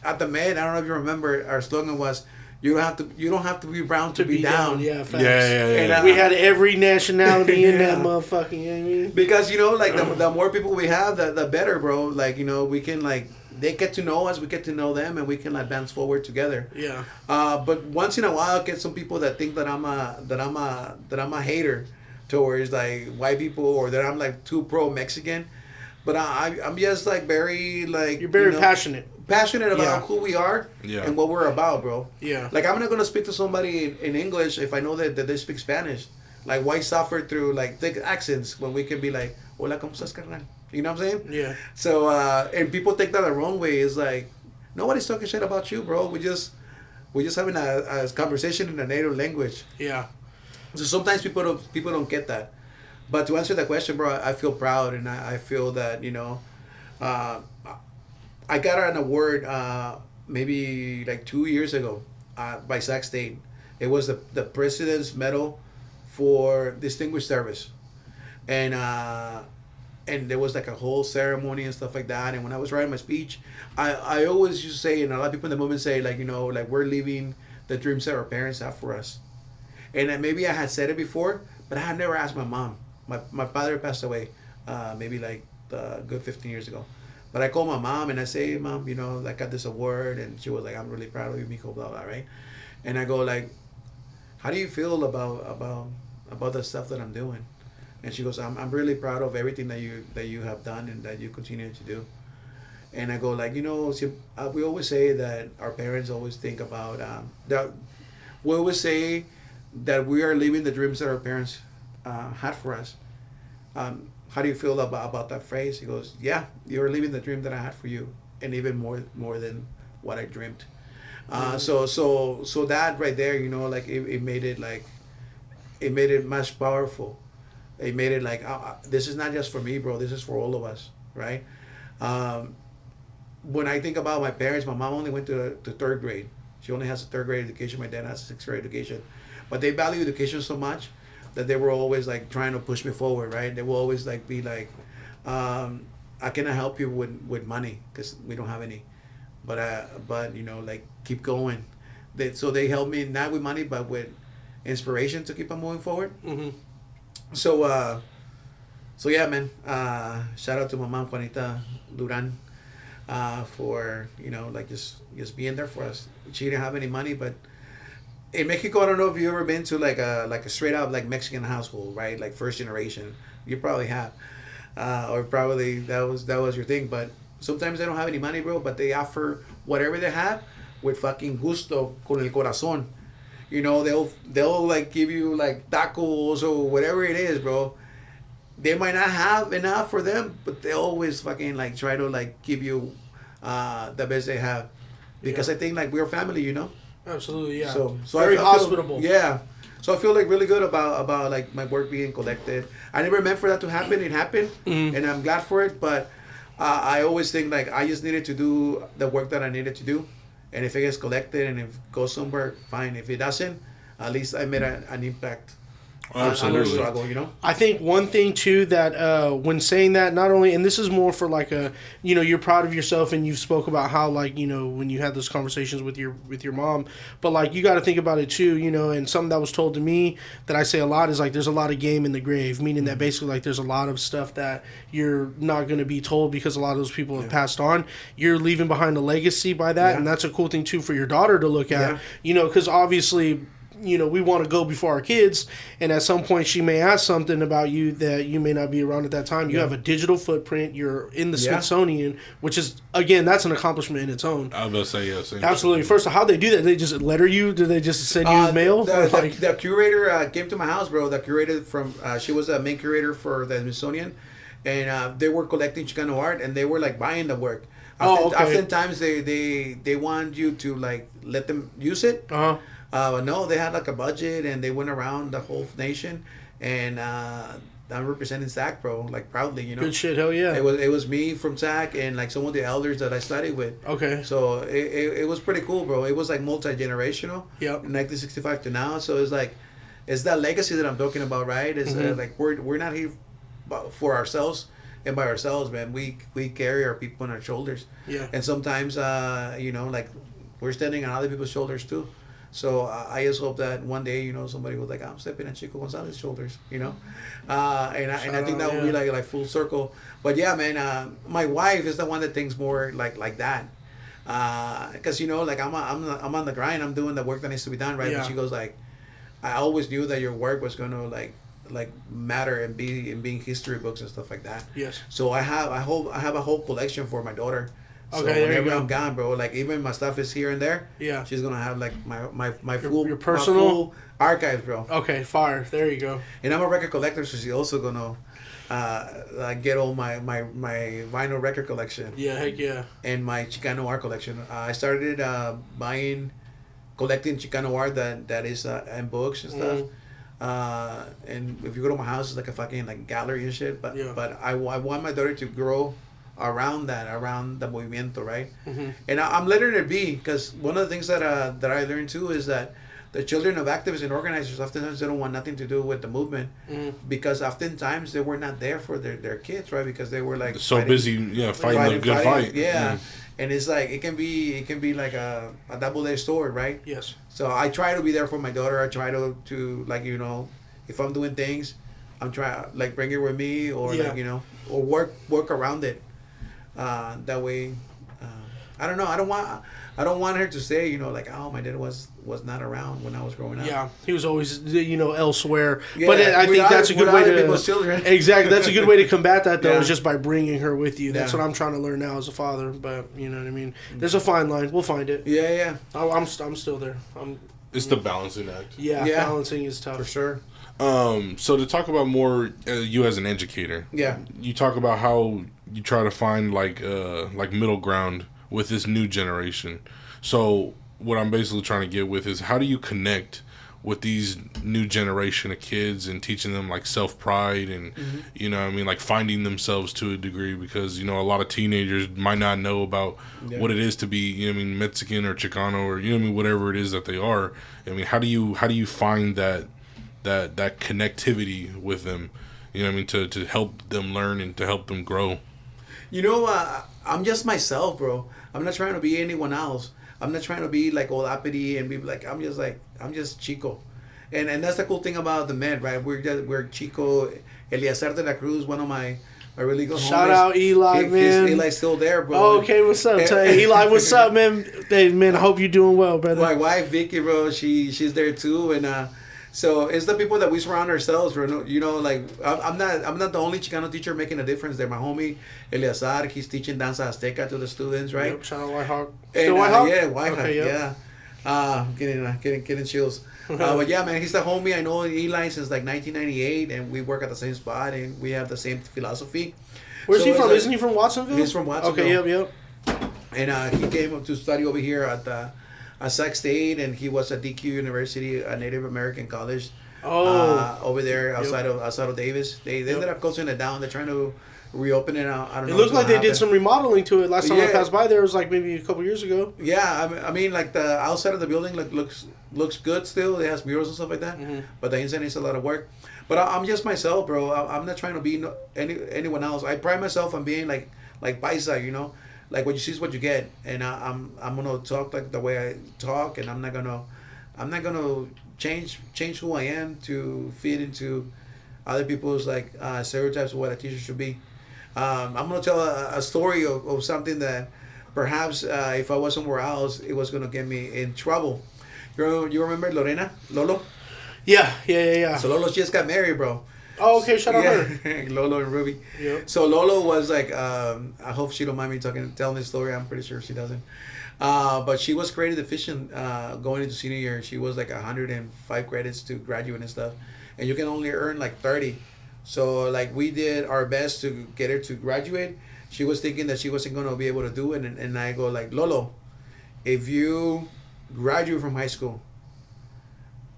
at the Met, I don't know if you remember, our slogan was, you don't have to be brown to be down. Yeah, facts. Yeah. And we had every nationality in that motherfucking. You know what I mean? Because like the more people we have, the better, bro. Like we can like. They get to know us, we get to know them, and we can advance forward together. Yeah. But once in a while, I get some people that think that I'm a hater towards like white people, or that I'm like too pro Mexican. But I'm just like very like You're very passionate about who we are and what we're about, bro. Yeah. Like I'm not gonna speak to somebody in English if I know that they speak Spanish. Like why suffer through like thick accents when we can be like, "Hola, cómo estás, carnal?" You know what I'm saying? Yeah. So and people take that the wrong way. It's like nobody's talking shit about you, bro. We're just having a conversation in a native language. Yeah. So sometimes people don't get that. But to answer that question, bro, I feel proud and I feel that, you know, I got an award maybe like 2 years ago by Sac State. It was the President's Medal for Distinguished Service. And there was like a whole ceremony and stuff like that. And when I was writing my speech, I always used to say, and a lot of people in the movement say, like, you know, like we're living the dreams that our parents have for us. And maybe I had said it before, but I had never asked my mom. My father passed away maybe like a good 15 years ago. But I called my mom and I say, "Hey, Mom, you know, I got this award." And she was like, "I'm really proud of you, Mico, blah, blah," right? And I go like, "How do you feel about the stuff that I'm doing?" And she goes, I'm really proud of everything that you have done and that you continue to do." And I go like, you know, we always say that our parents always think about, that we always say that we are living the dreams that our parents had for us. How do you feel about that phrase? He goes, "Yeah, you're living the dream that I had for you, and even more than what I dreamt." So that right there, you know, like it made it much powerful. It made it like, this is not just for me, bro. This is for all of us, right? When I think about my parents, my mom only went to third grade. She only has a third grade education. My dad has a sixth grade education. But they value education so much that they were always like trying to push me forward, right? They will always like be like, "I cannot help you with money because we don't have any, but you know, like keep going." So they helped me not with money but with inspiration to keep on moving forward. Mm-hmm. So yeah, man. Shout out to my mom, Juanita Duran, for, you know, like just being there for us. She didn't have any money, but in Mexico, I don't know if you've ever been to like a straight up like Mexican household, right? Like first generation. You probably have, or probably that was your thing. But sometimes they don't have any money, bro. But they offer whatever they have with fucking gusto, con el corazón. You know, they'll like give you like tacos or whatever it is, bro. They might not have enough for them, but they always fucking like try to like give you the best they have, because I think like we're family, you know. Absolutely, yeah. So very I feel, hospitable. Yeah. So I feel like really good about like my work being collected. I never meant for that to happen. It happened, and I'm glad for it. But I always think like I just needed to do the work that I needed to do, and if it gets collected and if it goes somewhere, fine. If it doesn't, at least I made an impact. Absolutely. On the struggle, you know? I think one thing too that when saying that, not only, and this is more for like a, you know, you're proud of yourself and you spoke about how like, you know, when you had those conversations with your mom, but like you got to think about it too, you know, and something that was told to me that I say a lot is like there's a lot of game in the grave, meaning that basically like there's a lot of stuff that you're not going to be told because a lot of those people have passed on. You're leaving behind a legacy by that, and that's a cool thing too for your daughter to look at, you know, because obviously, you know, we want to go before our kids, and at some point she may ask something about you that you may not be around at that time. You have a digital footprint. You're in the Smithsonian, which is, again, that's an accomplishment in its own. I was about to say, yes. Absolutely. First, how they do that? They just letter you? Do they just send you mail? The curator came to my house, bro. The curator from, she was the main curator for the Smithsonian, and they were collecting Chicano art, and they were like buying the work. Oftentimes they want you to like let them use it. No, they had like a budget, and they went around the whole nation, and I'm representing SAC, bro, like proudly, you know. Good shit, hell yeah. It was me from SAC and like some of the elders that I studied with. Okay. So it was pretty cool, bro. It was like multi-generational. Yep. In 1965 to now, so it's like, it's that legacy that I'm talking about, right? It's like we're not here for ourselves and by ourselves, man. We carry our people on our shoulders. Yeah. And sometimes, you know, like we're standing on other people's shoulders too. So I just hope that one day, you know, somebody was like, I'm stepping on Xico Gonzalez's shoulders, you know, and I think that would be like full circle. But yeah, man, my wife is the one that thinks more like that, because you know, like I'm on the grind, I'm doing the work that needs to be done, right? Yeah. But she goes like, I always knew that your work was gonna like matter and being history books and stuff like that. Yes. So I have a whole collection for my daughter. So Okay, there you whenever go. I'm gone, bro, like even my stuff is here and there. Yeah. She's gonna have like my full your personal? my full archives, bro. Okay, fire. There you go. And I'm a record collector, so she's also gonna get all my vinyl record collection Yeah, heck yeah. and my Chicano art collection. I started collecting Chicano art that is in books and stuff. And if you go to my house, it's like a fucking like gallery and shit. But Yeah. but I want my daughter to grow around the movimiento, right? Mm-hmm. And I'm letting it be, because one of the things that I learned too is that the children of activists and organizers oftentimes they don't want nothing to do with the movement, because oftentimes they were not there for their kids, right? Because they were like So busy, fighting a good fight. Yeah. And it's like it can be like a double-edged sword, right? Yes. So I try to be there for my daughter. I try to like, if I'm doing things, I'm trying like bring her with me, or Yeah. like, or work around it. That way, I don't know. I don't want her to say, like, oh, my dad was not around when I was growing up. Yeah, he was always elsewhere. Yeah, but I think that's a good way to people's children. Exactly. That's a good way to combat that though, Yeah. is just by bringing her with you. That's Yeah. what I'm trying to learn now as a father. But you know what I mean. There's a fine line. We'll find it. Yeah. I'm still there. It's the balancing act. Yeah. Yeah. Balancing is tough For sure. So to talk about more you as an educator, Yeah. you talk about how you try to find like middle ground with this new generation. So what I'm basically trying to get with is, how do you connect with these new generation of kids and teaching them like self-pride and like finding themselves to a degree, because a lot of teenagers might not know about what it is to be Mexican or Chicano or whatever it is that they are. How do you find that connectivity with them, to help them learn and to help them grow? I'm just myself, bro. I'm not trying to be anyone else. I'm not trying to be like all uppity and be like, I'm just Xico. And that's the cool thing about the men, right? We're Xico, Eliazar de la Cruz, one of my really good homies. Shout out Eli, man. Eli's still there, bro. Oh, okay, what's up, Tay? Eli, what's up, man? Hey, man, I hope you're doing well, brother. My wife Vicky, bro, she's there too, and so it's the people that we surround ourselves, bro. Like I'm not the only Chicano teacher making a difference there. My homie Eliazar, he's teaching danza azteca to the students, right? Yep, shout out White Hawk. And, Still White Hawk? yeah, White Hawk, Okay, yep. yeah. Getting chills. But yeah, man, he's the homie. I know Eli since like 1998, and we work at the same spot, and we have the same philosophy. Where's So he it's from? like- Isn't he from Watsonville? He's from Watsonville. Okay, yep. And he came up to study over here at Sac State, and he was at DQ University, a Native American college. Over there outside of Davis. They ended up closing it down. They're trying to reopen it. I don't know. It looked like what's they gonna did some remodeling to it. Last time I Yeah. passed by there, it was like maybe a couple years ago. Yeah, I mean, like the outside of the building looks good still. It has murals and stuff like that. Mm-hmm. But the inside needs a lot of work. But I'm just myself, bro. I'm not trying to be anyone else. I pride myself on being like paisa, like what you see is what you get. And I'm gonna talk like the way I talk, and I'm not gonna change who I am to fit into other people's like stereotypes of what a teacher should be. I'm gonna tell a story of something that perhaps if I was somewhere else, it was gonna get me in trouble. You remember Lolo? Yeah. So Lolo just got married, bro. Oh, okay. Shout out her. Lolo and Ruby. Yep. So Lolo was like, I hope she don't mind me telling this story. I'm pretty sure she doesn't. But she was grade deficient going into senior year. She was like 105 credits to graduate and stuff, and you can only earn like 30. So like we did our best to get her to graduate. She was thinking that she wasn't gonna be able to do it, and I go like, Lolo, if you graduate from high school,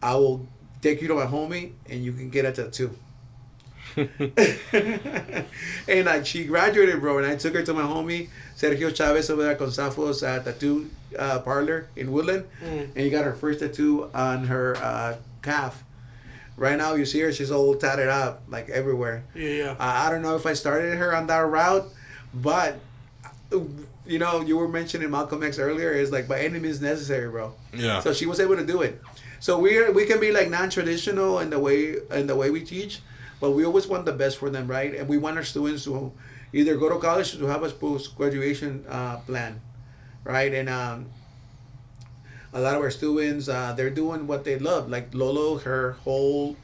I will take you to my homie, and you can get a tattoo. And like she graduated, bro, and I took her to my homie Sergio Chavez over there at Consafos tattoo parlor in Woodland, and he got her first tattoo on her calf. Right now, you see her; she's all tatted up, like everywhere. Yeah. I don't know if I started her on that route, but you were mentioning Malcolm X earlier. Is like by any means necessary, bro. Yeah. So she was able to do it. So we can be like non-traditional in the way we teach, but we always want the best for them, right? And we want our students to either go to college or to have a post-graduation plan, right? And a lot of our students, they're doing what they love. Like Lolo, her whole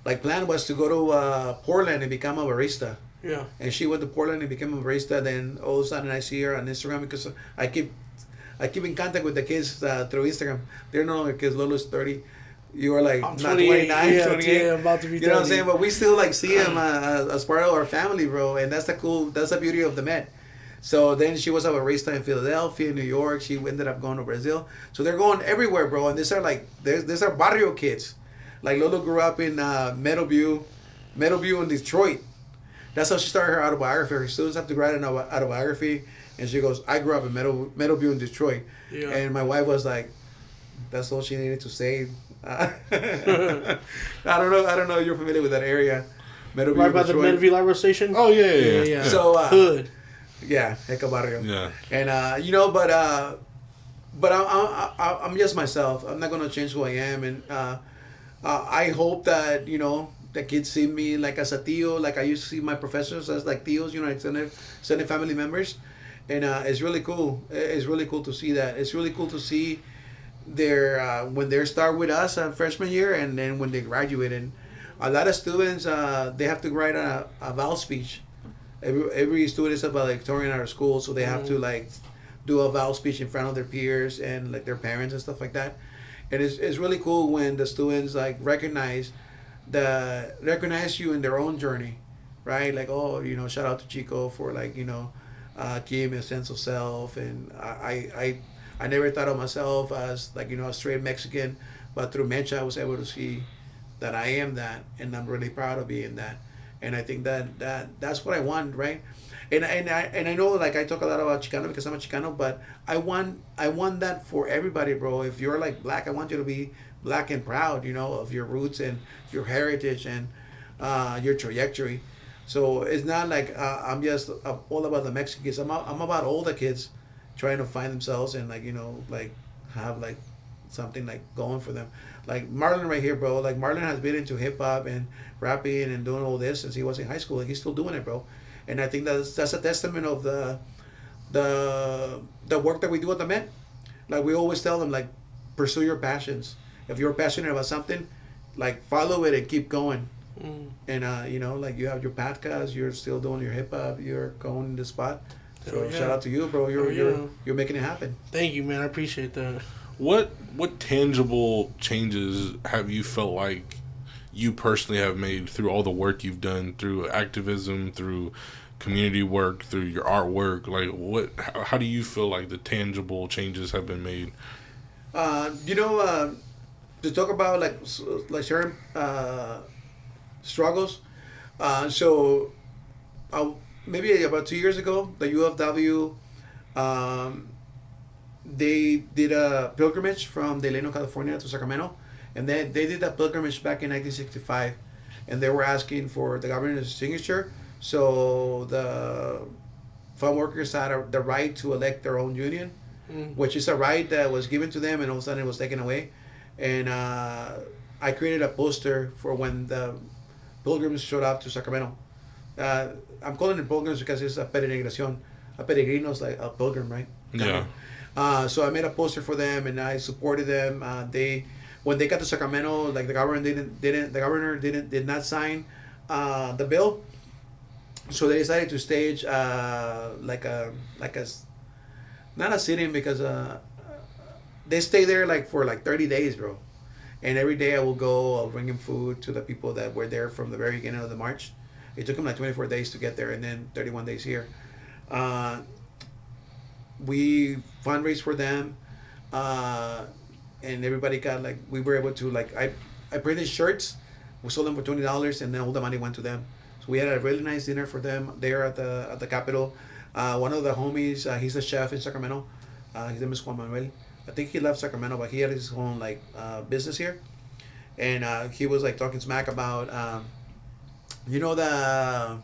like plan was to go to Portland and become a barista. Yeah. And she went to Portland and became a barista. Then all of a sudden I see her on Instagram because I keep in contact with the kids through Instagram. They're no longer kids. Lolo's 30. You are like I'm not 28. 29, Yeah, 28. yeah, I'm about to be 30. You know what I'm saying? But we still like see him as part of our family, bro. And that's the beauty of the Met. So then she was a barista in Philadelphia, New York. She ended up going to Brazil. So they're going everywhere, bro. And these are barrio kids. Like Lolo grew up in Meadowview in Detroit. That's how she started her autobiography. Her students have to write an autobiography. And she goes, I grew up in Meadowview in Detroit. Yeah. And my wife was like, that's all she needed to say. I don't know if you're familiar with that area. Meadowview, Right by the Detroit. Meadowview Light Rail Station? Oh, yeah. So, Hood. yeah, Xico Barrio. Yeah. And, but I'm just myself. I'm not going to change who I am. And I hope that, the kids see me like as a tío, like I used to see my professors as like tíos, extended family members. And it's really cool. It's really cool to see that. It's really cool to see their when they start with us freshman year and then when they graduate. And a lot of students, they have to write a vow speech. Every student is a valedictorian at our school, so they have to like do a vow speech in front of their peers and like their parents and stuff like that. And it's really cool when the students like recognize you in their own journey, right? Like, oh, shout out to Xico for like, giving me a sense of self. And I never thought of myself as like, a straight Mexican, but through Mecha I was able to see that I am that, and I'm really proud of being that. And I think that's what I want, right? And I know like I talk a lot about Chicano because I'm a Chicano, but I want that for everybody, bro. If you're like black, I want you to be black and proud, of your roots and your heritage and your trajectory. So it's not like I'm just all about the Mexican kids. I'm about all the kids trying to find themselves and like like have like something like going for them. Like Marlon right here, bro. Like Marlon has been into hip hop and rapping and doing all this since he was in high school, and he's still doing it, bro. And I think that's a testament of the work that we do at the Met. Like we always tell them, like pursue your passions. If you're passionate about something, like follow it and keep going. And like you have your podcast, you're still doing your hip hop, you're going in the spot. So shout out to you, bro. You're making it happen. Thank you, man. I appreciate that. What tangible changes have you felt like you personally have made through all the work you've done, through activism, through community work, through your artwork? Like how do you feel like the tangible changes have been made? To talk about like sharing struggles. So maybe about 2 years ago, the UFW, they did a pilgrimage from Delano, California to Sacramento. And then they did that pilgrimage back in 1965. And they were asking for the governor's signature. So the farm workers had the right to elect their own union, which is a right that was given to them and all of a sudden it was taken away. And I created a poster for when the pilgrims showed up to Sacramento. I'm calling it pilgrims because it's a peregrinación. A peregrino is like a pilgrim, right? Yeah. So I made a poster for them and I supported them. When they got to Sacramento, like the governor did not sign the bill. So they decided to stage not a sit-in because they stay there like for like 30 days, bro. And every day I will go, I'll bring them food to the people that were there from the very beginning of the march. It took them like 24 days to get there and then 31 days here. We fundraised for them. And everybody got like, we were able to like, I printed shirts. We sold them for $20 and then all the money went to them. So we had a really nice dinner for them there at the Capitol. One of the homies, he's a chef in Sacramento. His name is Juan Manuel. I think he left Sacramento, but he had his own like business here. And he was like talking smack about, the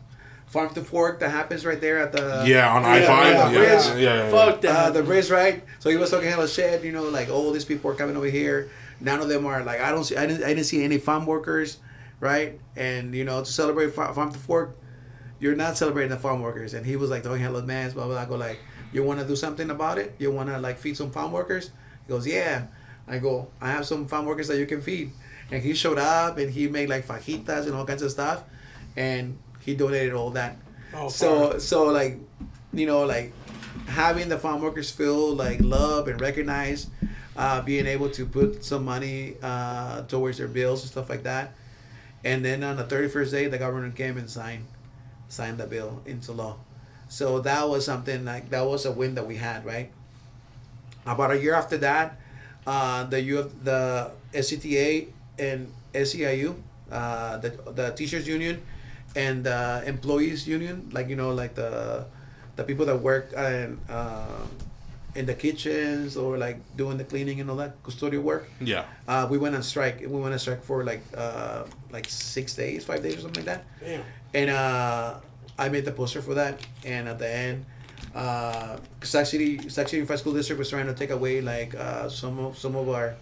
farm to fork that happens right there at the on I-5. Yeah. Fuck that. The bridge, right? So he was talking hella shit, like, oh, these people are coming over here. None of them are like, I didn't see any farm workers, right? And to celebrate farm to fork, you're not celebrating the farm workers. And he was like talking hella mess, blah blah blah. I go like, you want to do something about it? You want to like feed some farm workers? He goes, yeah. I go, I have some farm workers that you can feed. And he showed up and he made like fajitas and all kinds of stuff, and he donated all that. Oh, so like, you know, like having the farm workers feel like loved and recognized, being able to put some money towards their bills and stuff like that. And then on the 31st day, the government came and signed the bill into law. So that was something like, that was a win that we had, right? About a year after that, the SCTA and SEIU, the teachers union and the employees union, like, you know, like the people that work in the kitchens or like doing the cleaning and all that custodial work. Yeah. We went on strike. We went on strike for like 6 days, 5 days or something like that. Damn. And I made the poster for that. And at the end, Sac City Unified School District was trying to take away like some of our,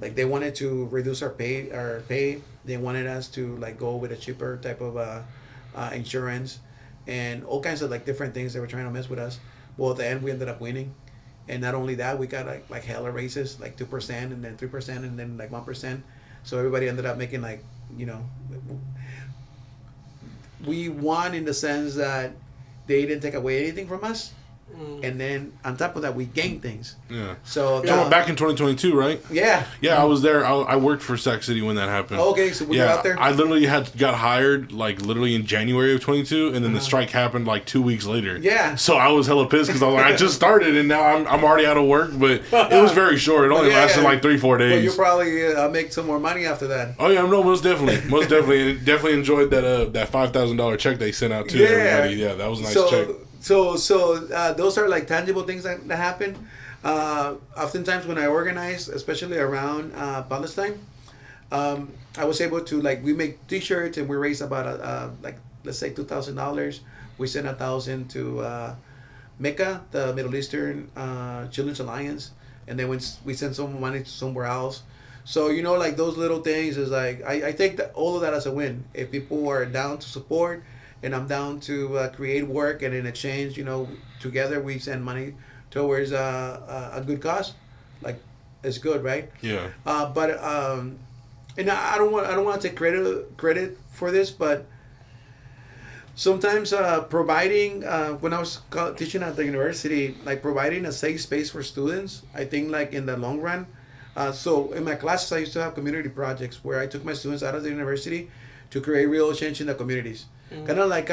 like they wanted to reduce our pay. They wanted us to like go with a cheaper type of insurance and all kinds of like different things. They were trying to mess with us. Well, at the end, we ended up winning. And not only that, we got like hella raises, like 2% and then 3% and then like 1%. So everybody ended up making like, you know, we won in the sense that they didn't take away anything from us. And then on top of that, we gained things. Yeah. So back in 2022, right? Yeah. Yeah, I was there. I worked for Sac City when that happened. Oh, okay, so we were out there. I literally got hired like literally in January of 22, and then the strike happened like 2 weeks later. Yeah. So I was hella pissed because I was like, I just started and now I'm already out of work, but it was very short. It only lasted like 3-4 days. Well, you probably make some more money after that. Oh yeah, no, most definitely, definitely enjoyed that $5,000 check they sent out to everybody. Yeah, that was a nice check. So those are like tangible things that happen. Oftentimes when I organize, especially around Palestine, I was able to like, we make T-shirts and we raise about like let's say $2,000. We send 1,000 to Mecca, the Middle Eastern Children's Alliance, and then we send some money to somewhere else. So you know, like those little things is like I take all of that as a win. If people are down to support. And I'm down to create work, and in exchange, you know, together we send money towards a good cause. Like, it's good, right? Yeah. But and I don't want to take credit for this, but sometimes providing when I was teaching at the university, like providing a safe space for students, I think like in the long run. So in my classes, I used to have community projects where I took my students out of the university to create real change in the communities. Kind of like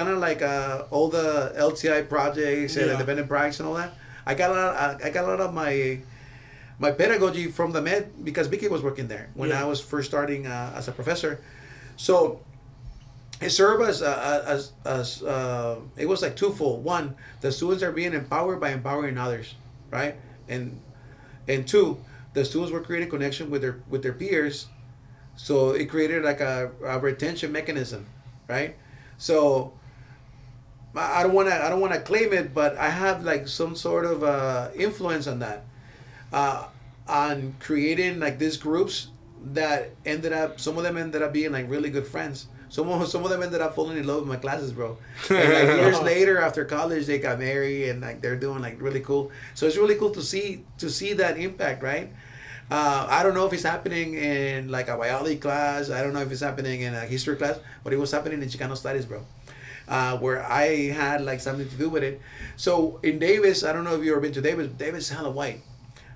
all the LTI projects and independent projects and all that. I got a lot of my pedagogy from the Med because Vicky was working there when I was first starting as a professor. So it served as it was like twofold. One, the students are being empowered by empowering others, right? And two, the students were creating connection with their peers. So it created like a retention mechanism, right? So I don't want to claim it, but I have like some sort of influence on that, on creating like these groups that some of them ended up being like really good friends. Some of them ended up falling in love with my classes, bro. And like years later, after college, they got married and like they're doing like really cool. So it's really cool to see that impact, right? I don't know if it's happening in like a biology class. I don't know if it's happening in a history class, but it was happening in Chicano studies, bro. Where I had like something to do with it. So in Davis, I don't know if you've ever been to Davis. Davis is hella white.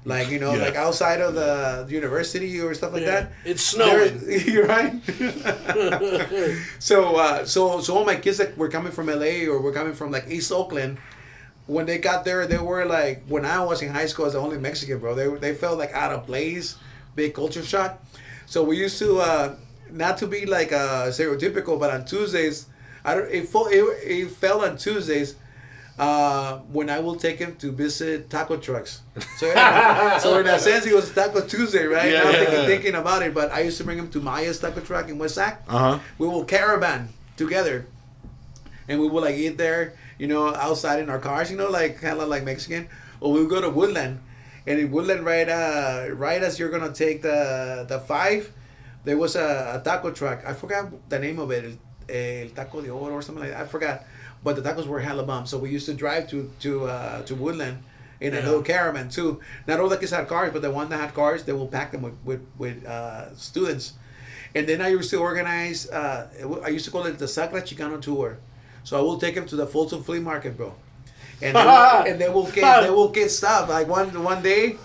Like, you know, like outside of the university or stuff like that. It's snowing. You're right. So all my kids that were coming from LA or were coming from like East Oakland, when they got there, they were like, when I was in high school as the only Mexican, bro, they felt like out of place, big culture shock. So we used to, not to be like stereotypical, but on Tuesdays, it fell on Tuesdays when I will take him to visit taco trucks. So in that sense, it was Taco Tuesday, right? Now thinking about it, but I used to bring him to Maya's taco truck in West Sac. We will caravan together, and we will like eat there, you know, outside in our cars, you know, like kind of like Mexican. Or we'll go to Woodland, and in Woodland, right as you're gonna take the 5, there was a taco truck. I forgot the name of it, El Taco de Oro or something like that. I forgot, but the tacos were hella bomb. So we used to drive to Woodland in a little caravan too. Not all the kids had cars, but the one that had cars, they will pack them with students. And then I used to organize. I used to call it the Sacra Chicano tour. So I will take them to the Folsom Flea Market, bro. And they will get stuff. Like one day,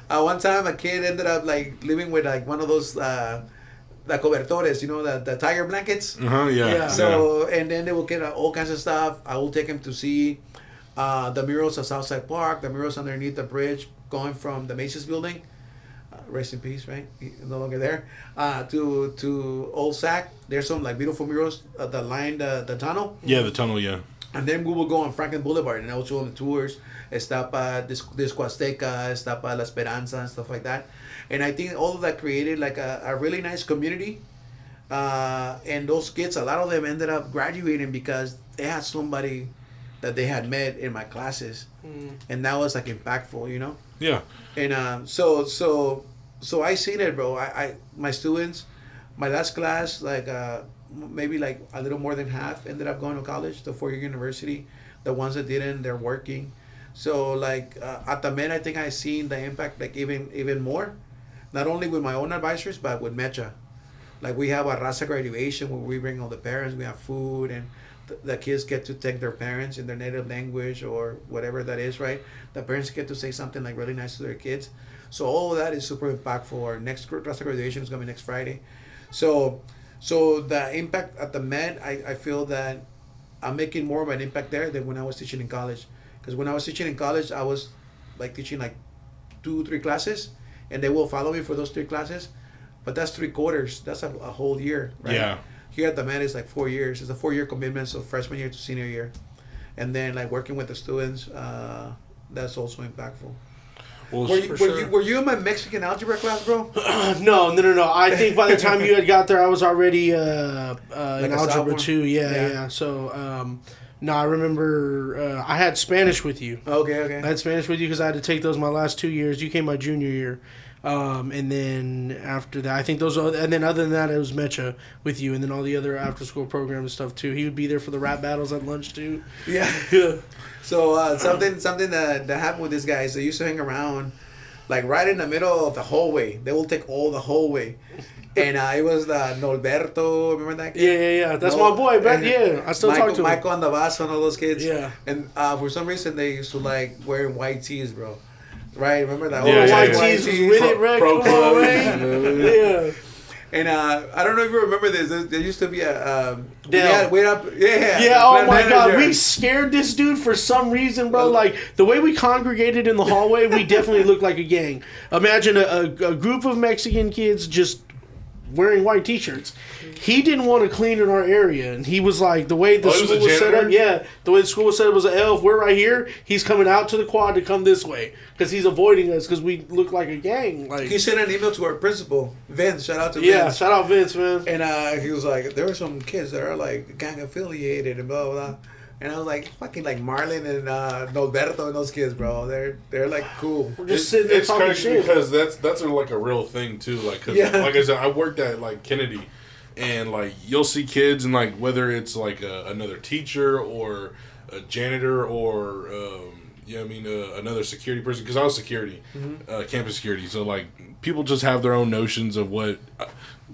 one time a kid ended up like living with like one of those the cobertores, the tiger blankets. Yeah. So and then they will get all kinds of stuff. I will take him to see the murals at Southside Park, the murals underneath the bridge going from the Macy's building. Rest in peace, right? He's no longer there. To Old Sac, there's some like beautiful murals that line the tunnel. Yeah, the tunnel. Yeah. And then we will go on Franklin Boulevard, and I will show them the tours. Estapa Disco Azteca, Estapa La Esperanza, and stuff like that. And I think all of that created like a really nice community. And those kids, a lot of them ended up graduating because they had somebody that they had met in my classes, and that was like impactful, Yeah. And so I seen it, bro. I my students, my last class, like maybe like a little more than half ended up going to college, the 4-year university. The ones that didn't, they're working. So like at the Met, I think I seen the impact like even more, not only with my own advisors but with Mecha. Like we have a Raza graduation where we bring all the parents, we have food, and the kids get to take their parents in their native language or whatever that is, right? The parents get to say something like really nice to their kids. So all of that is super impactful. Our next Raza graduation is going to be next Friday. So the impact at the Met, I feel that I'm making more of an impact there than when I was teaching in college. Because when I was teaching in college, I was like teaching like 2-3 classes, and they will follow me for those 3 classes. But that's 3 quarters. That's a whole year, right? Yeah. Here at the Met, it's like 4 years. It's a 4-year commitment, so freshman year to senior year. And then like working with the students, that's also impactful. Well, Were you in my Mexican algebra class, bro? No. I think by the time you had got there, I was already in algebra 2. Yeah. So, no, I remember I had Spanish with you. Okay. I had Spanish with you because I had to take those my last 2 years. You came my junior year. And then after that, I think and then other than that, it was Mecha with you, and then all the other after school programs and stuff too. He would be there for the rap battles at lunch too. Yeah. So something that happened with these guys, they used to hang around like right in the middle of the hallway. They will take all the hallway. And it was Norberto, remember that kid? Yeah. That's my boy, but yeah, I still talk to him. Michael Andavaso and all those kids. Yeah. And for some reason, they used to like wearing white tees, bro. Right? Remember that? White tees was with it, Rick. Come on, man. Yeah. And I don't know if you remember this. There used to be a Yeah, oh my God. We scared this dude for some reason, bro. Like, the way we congregated in the hallway, we definitely looked like a gang. Imagine a group of Mexican kids just wearing white t-shirts. He didn't want to clean in our area, and he was like, the way the school was set up, the way the school was set up was an L. If we're right here, he's coming out to the quad to come this way, because he's avoiding us because we look like a gang. Like, he sent an email to our principal, Vince. Shout out to Vince. Yeah, shout out Vince, man. And he was like, there are some kids that are like gang affiliated and blah blah blah. And I was like, fucking like Marlon and Norberto and those kids, bro. They're like cool. We're just sitting there talking shit. Because that's like a real thing too. Like, cause like I said, I worked at like Kennedy, and like you'll see kids, and like whether it's like another teacher or a janitor or another security person. Because I was security, campus security. So like people just have their own notions of what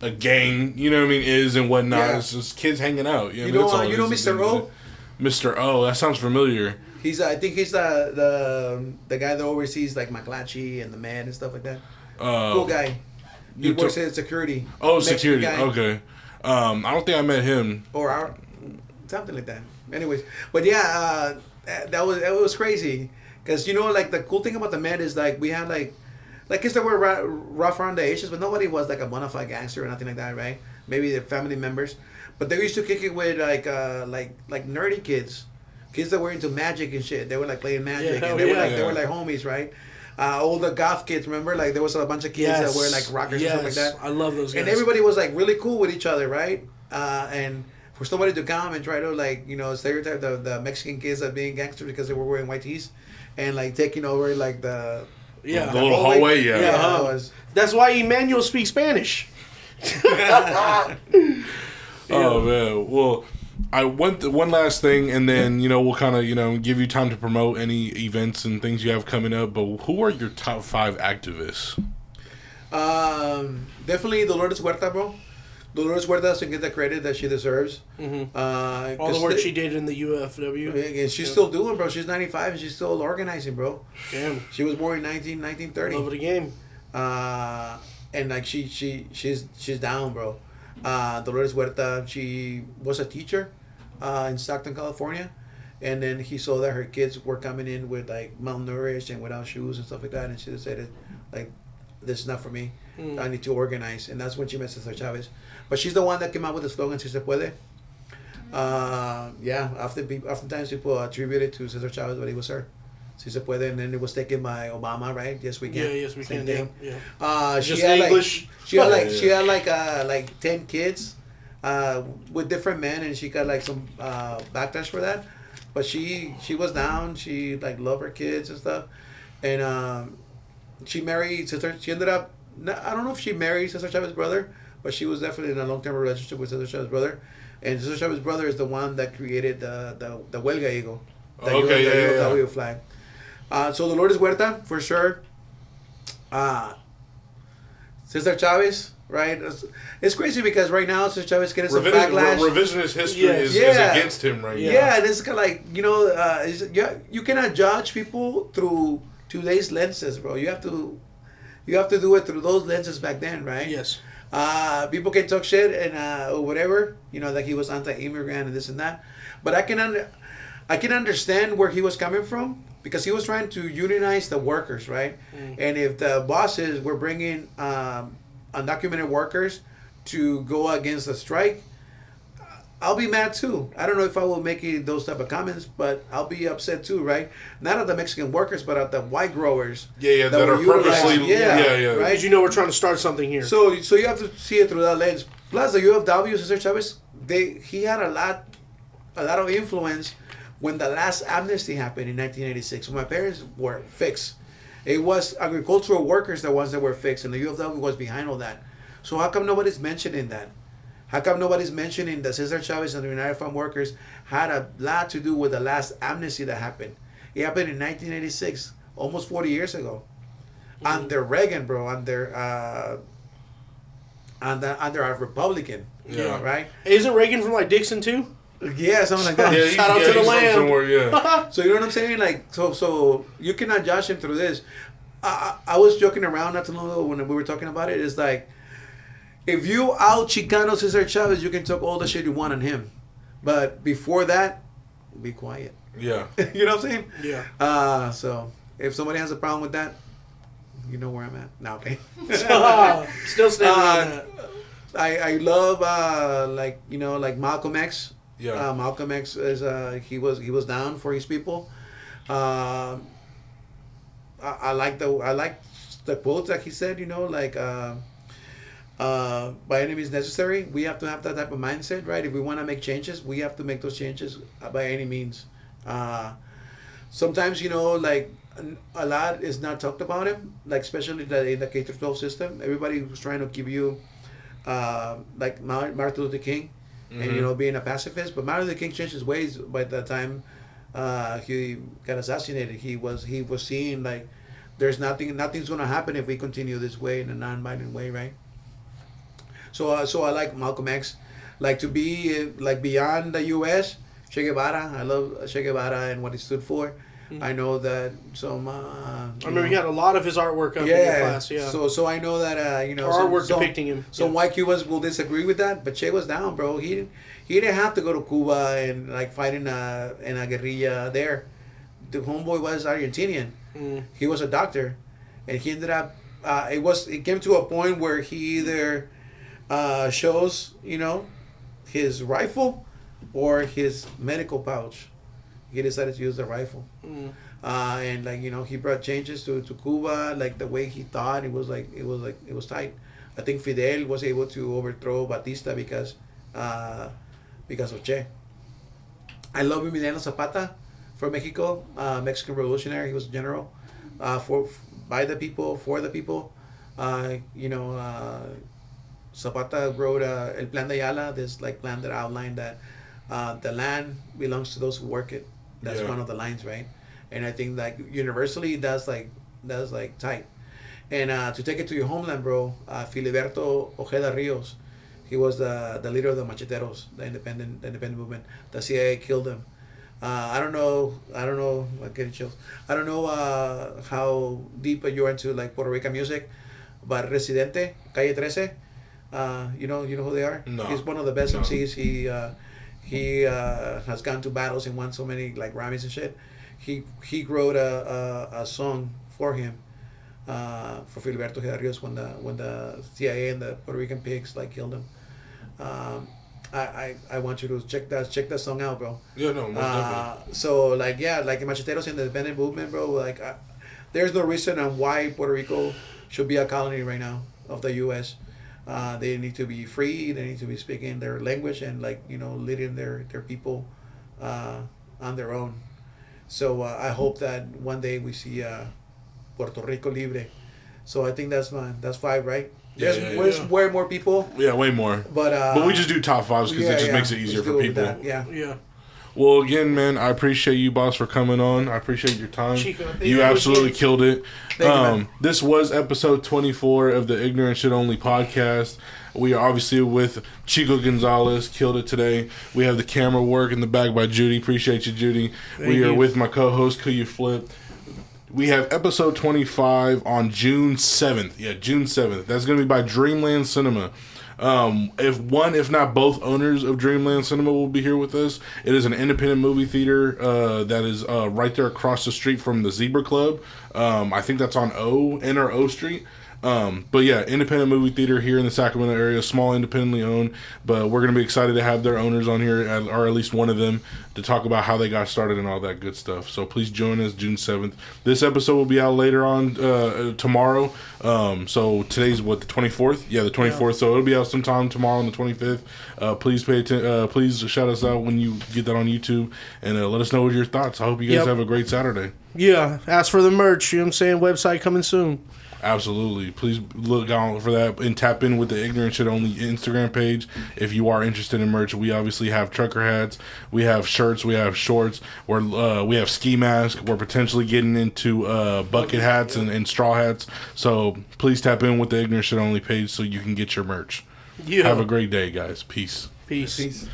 a gang, is and whatnot. Yeah. It's just kids hanging out. You know Mr. O? Mr. O, that sounds familiar. I think he's the guy that oversees like McClatchy and the man and stuff like that. Cool guy. He works at security. Oh, security. Guy. Okay. I don't think I met him. Or something like that. Anyways, but yeah, it was crazy because like the cool thing about the Met is like we had like kids that were rough around the edges, but nobody was like a bona fide gangster or nothing like that, right? Maybe the family members. But they used to kick it with like nerdy kids that were into magic and shit. They were like playing magic, and they were like homies, right? All the goth kids, remember? Like there was a bunch of kids that were like rockers and stuff like that. I love those guys. And everybody was like really cool with each other, right? And for somebody to come and try to like stereotype the Mexican kids as being gangsters because they were wearing white tees and like taking over like the little hallway, That's why Emmanuel speaks Spanish. Oh man, well, I want one last thing, and then we'll kind of give you time to promote any events and things you have coming up. But who are your top 5 activists? Definitely Dolores Huerta, bro. Dolores Huerta doesn't get the credit that she deserves. All the work she did in the UFW. And she's still doing, bro. She's 95 and she's still organizing, bro. Damn. She was born in 1930. Love of the game. And like she's down, bro. Dolores Huerta, she was a teacher in Stockton, California. And then he saw that her kids were coming in with like malnourished and without shoes and stuff like that. And she decided, like, this is not for me. I need to organize. And that's when she met Cesar Chavez. But she's the one that came out with the slogan, Si Se Puede. Oftentimes people attribute it to Cesar Chavez, but it was her. Si Se Puede. And then it was taken by Obama, right? Yes, we can. Yeah, yes, we Same can. thing. Yeah. She Just had English. She had like 10 kids with different men, and she got like some backlash for that. But she was down. She like loved her kids and stuff. And she married Cesar. She ended up. I don't know if she married Cesar Chavez's brother, but she was definitely in a long-term relationship with Cesar Chavez's brother. And Cesar Chavez's brother is the one that created the Huelga Eagle, the UFW flag. So Dolores Huerta for sure. Cesar Chavez, right? It's crazy because right now Cesar Chavez getting some backlash. Revisionist history is against him right now. Yeah, and it's kind of like you cannot judge people through today's lenses, bro. You have to do it through those lenses back then, right? Yes. People can talk shit and or whatever, like he was anti-immigrant and this and that, but I can understand where he was coming from because he was trying to unionize the workers, right? And if the bosses were bringing undocumented workers to go against the strike, I'll be mad too. I don't know if I will make those type of comments, but I'll be upset too, right? Not at the Mexican workers, but at the white growers. Yeah, that are purposely. Yeah. Right? Because we're trying to start something here. So you have to see it through that lens. Plus, the UFW, Cesar Chavez, he had a lot of influence when the last amnesty happened in 1986. When my parents were fixed, it was agricultural workers the ones that were fixed, and the UFW was behind all that. So how come nobody's mentioning that? How come nobody's mentioning that Cesar Chavez and the United Farm Workers had a lot to do with the last amnesty that happened? It happened in 1986, almost 40 years ago. Under Reagan, bro, under a Republican. Yeah. Right? Hey, isn't Reagan from like Dixon too? Yeah, something like that. Shout out to the land. So you know what I'm saying? Like, so you cannot judge him through this. I was joking around not too long ago when we were talking about it. It's like, if you out Chicano Cesar Chavez, you can talk all the shit you want on him. But before that, be quiet. Yeah. You know what I'm saying? Yeah. So if somebody has a problem with that, you know where I'm at. No, okay. Still standing on that. I love like Malcolm X. Yeah. Malcolm X is he was down for his people. I like the quotes that he said. By any means necessary. We have to have that type of mindset, right? If we want to make changes, we have to make those changes by any means. Sometimes, like a lot is not talked about him, like especially in the K-12 system. Everybody was trying to give you, like Martin Luther King, and being a pacifist. But Martin Luther King changed his ways by the time he got assassinated. He was seeing like there's nothing's gonna happen if we continue this way in a non-violent way, right? So I like Malcolm X, like to be like beyond the U.S. Che Guevara. I love Che Guevara and what he stood for. I know that some. I remember you had a lot of his artwork up in your class. Yeah. So I know that artwork depicting him. Some white Cubans will disagree with that, but Che was down, bro. He didn't have to go to Cuba and like fight in a guerrilla there. The homeboy was Argentinian. He was a doctor, and he ended up. It came to a point where he either shows his rifle or his medical pouch. He decided to use the rifle, and like he brought changes to Cuba. Like the way he thought, it was tight. I think Fidel was able to overthrow Batista because of Che. I love Emiliano Zapata from Mexico, Mexican revolutionary. He was a general, by the people, for the people. Zapata wrote El Plan de Ayala, this like plan that outlined that The land belongs to those who work it. That's one of the lines, right? And I think like universally that's like tight. And to take it to your homeland, bro, Filiberto Ojeda Rios, he was the leader of the Macheteros, the independent movement. The CIA killed him. I don't know. I'm getting chills. I don't know how deep you're into like Puerto Rican music, but Residente, Calle 13, you know who they are. No. He's one of the best MCs. He has gone to battles and won so many like Grammys and shit. He wrote a song for him, for Filiberto Ojeda Rios when the CIA and the Puerto Rican pigs like killed him. I want you to check that song out, bro. Yeah, no, most definitely. So like the Macheteros and the independent movement, bro. Like, there's no reason on why Puerto Rico should be a colony right now of the U.S. They need to be free. They need to be speaking their language and like leading their people on their own. So I hope that one day we see Puerto Rico libre. So I think that's 5, right? There's way more people. Yeah, way more. But we just do top 5s because it just makes it easier for people. Yeah. Well, again, man, I appreciate you, boss, for coming on. I appreciate your time. Xico, you absolutely killed it. Thank you, man. This was episode 24 of the Ignorant Shxt Only podcast. We are obviously with Xico Gonzalez. Killed it today. We have the camera work in the back by Judy. Appreciate you, Judy. We are with my co-host, Could You Flip. We have episode 25 on June 7th. Yeah, June 7th. That's going to be by Dreamland Cinema. If not both owners of Dreamland Cinema will be here with us. It is an independent movie theater that is right there across the street from the Zebra Club. I think that's on N or O Street. But yeah, independent movie theater here in the Sacramento area, small, independently owned. But we're going to be excited to have their owners on here, or at least one of them, to talk about how they got started and all that good stuff. So please join us June 7th. This episode will be out later on tomorrow. So today's the 24th? Yeah, the 24th. Yeah. So it'll be out sometime tomorrow on the 25th. Please pay attention. Please shout us out when you get that on YouTube, and let us know what your thoughts. I hope you guys have a great Saturday. Yeah, ask for the merch. You know what I'm saying? Website coming soon. Absolutely. Please look out for that and tap in with the Ignorant Shxt Only Instagram page if you are interested in merch. We obviously have trucker hats, we have shirts, we have shorts, we have ski masks. We're potentially getting into bucket hats and straw hats. So please tap in with the Ignorant Shxt Only page so you can get your merch. Yeah. Have a great day, guys. Peace. Peace.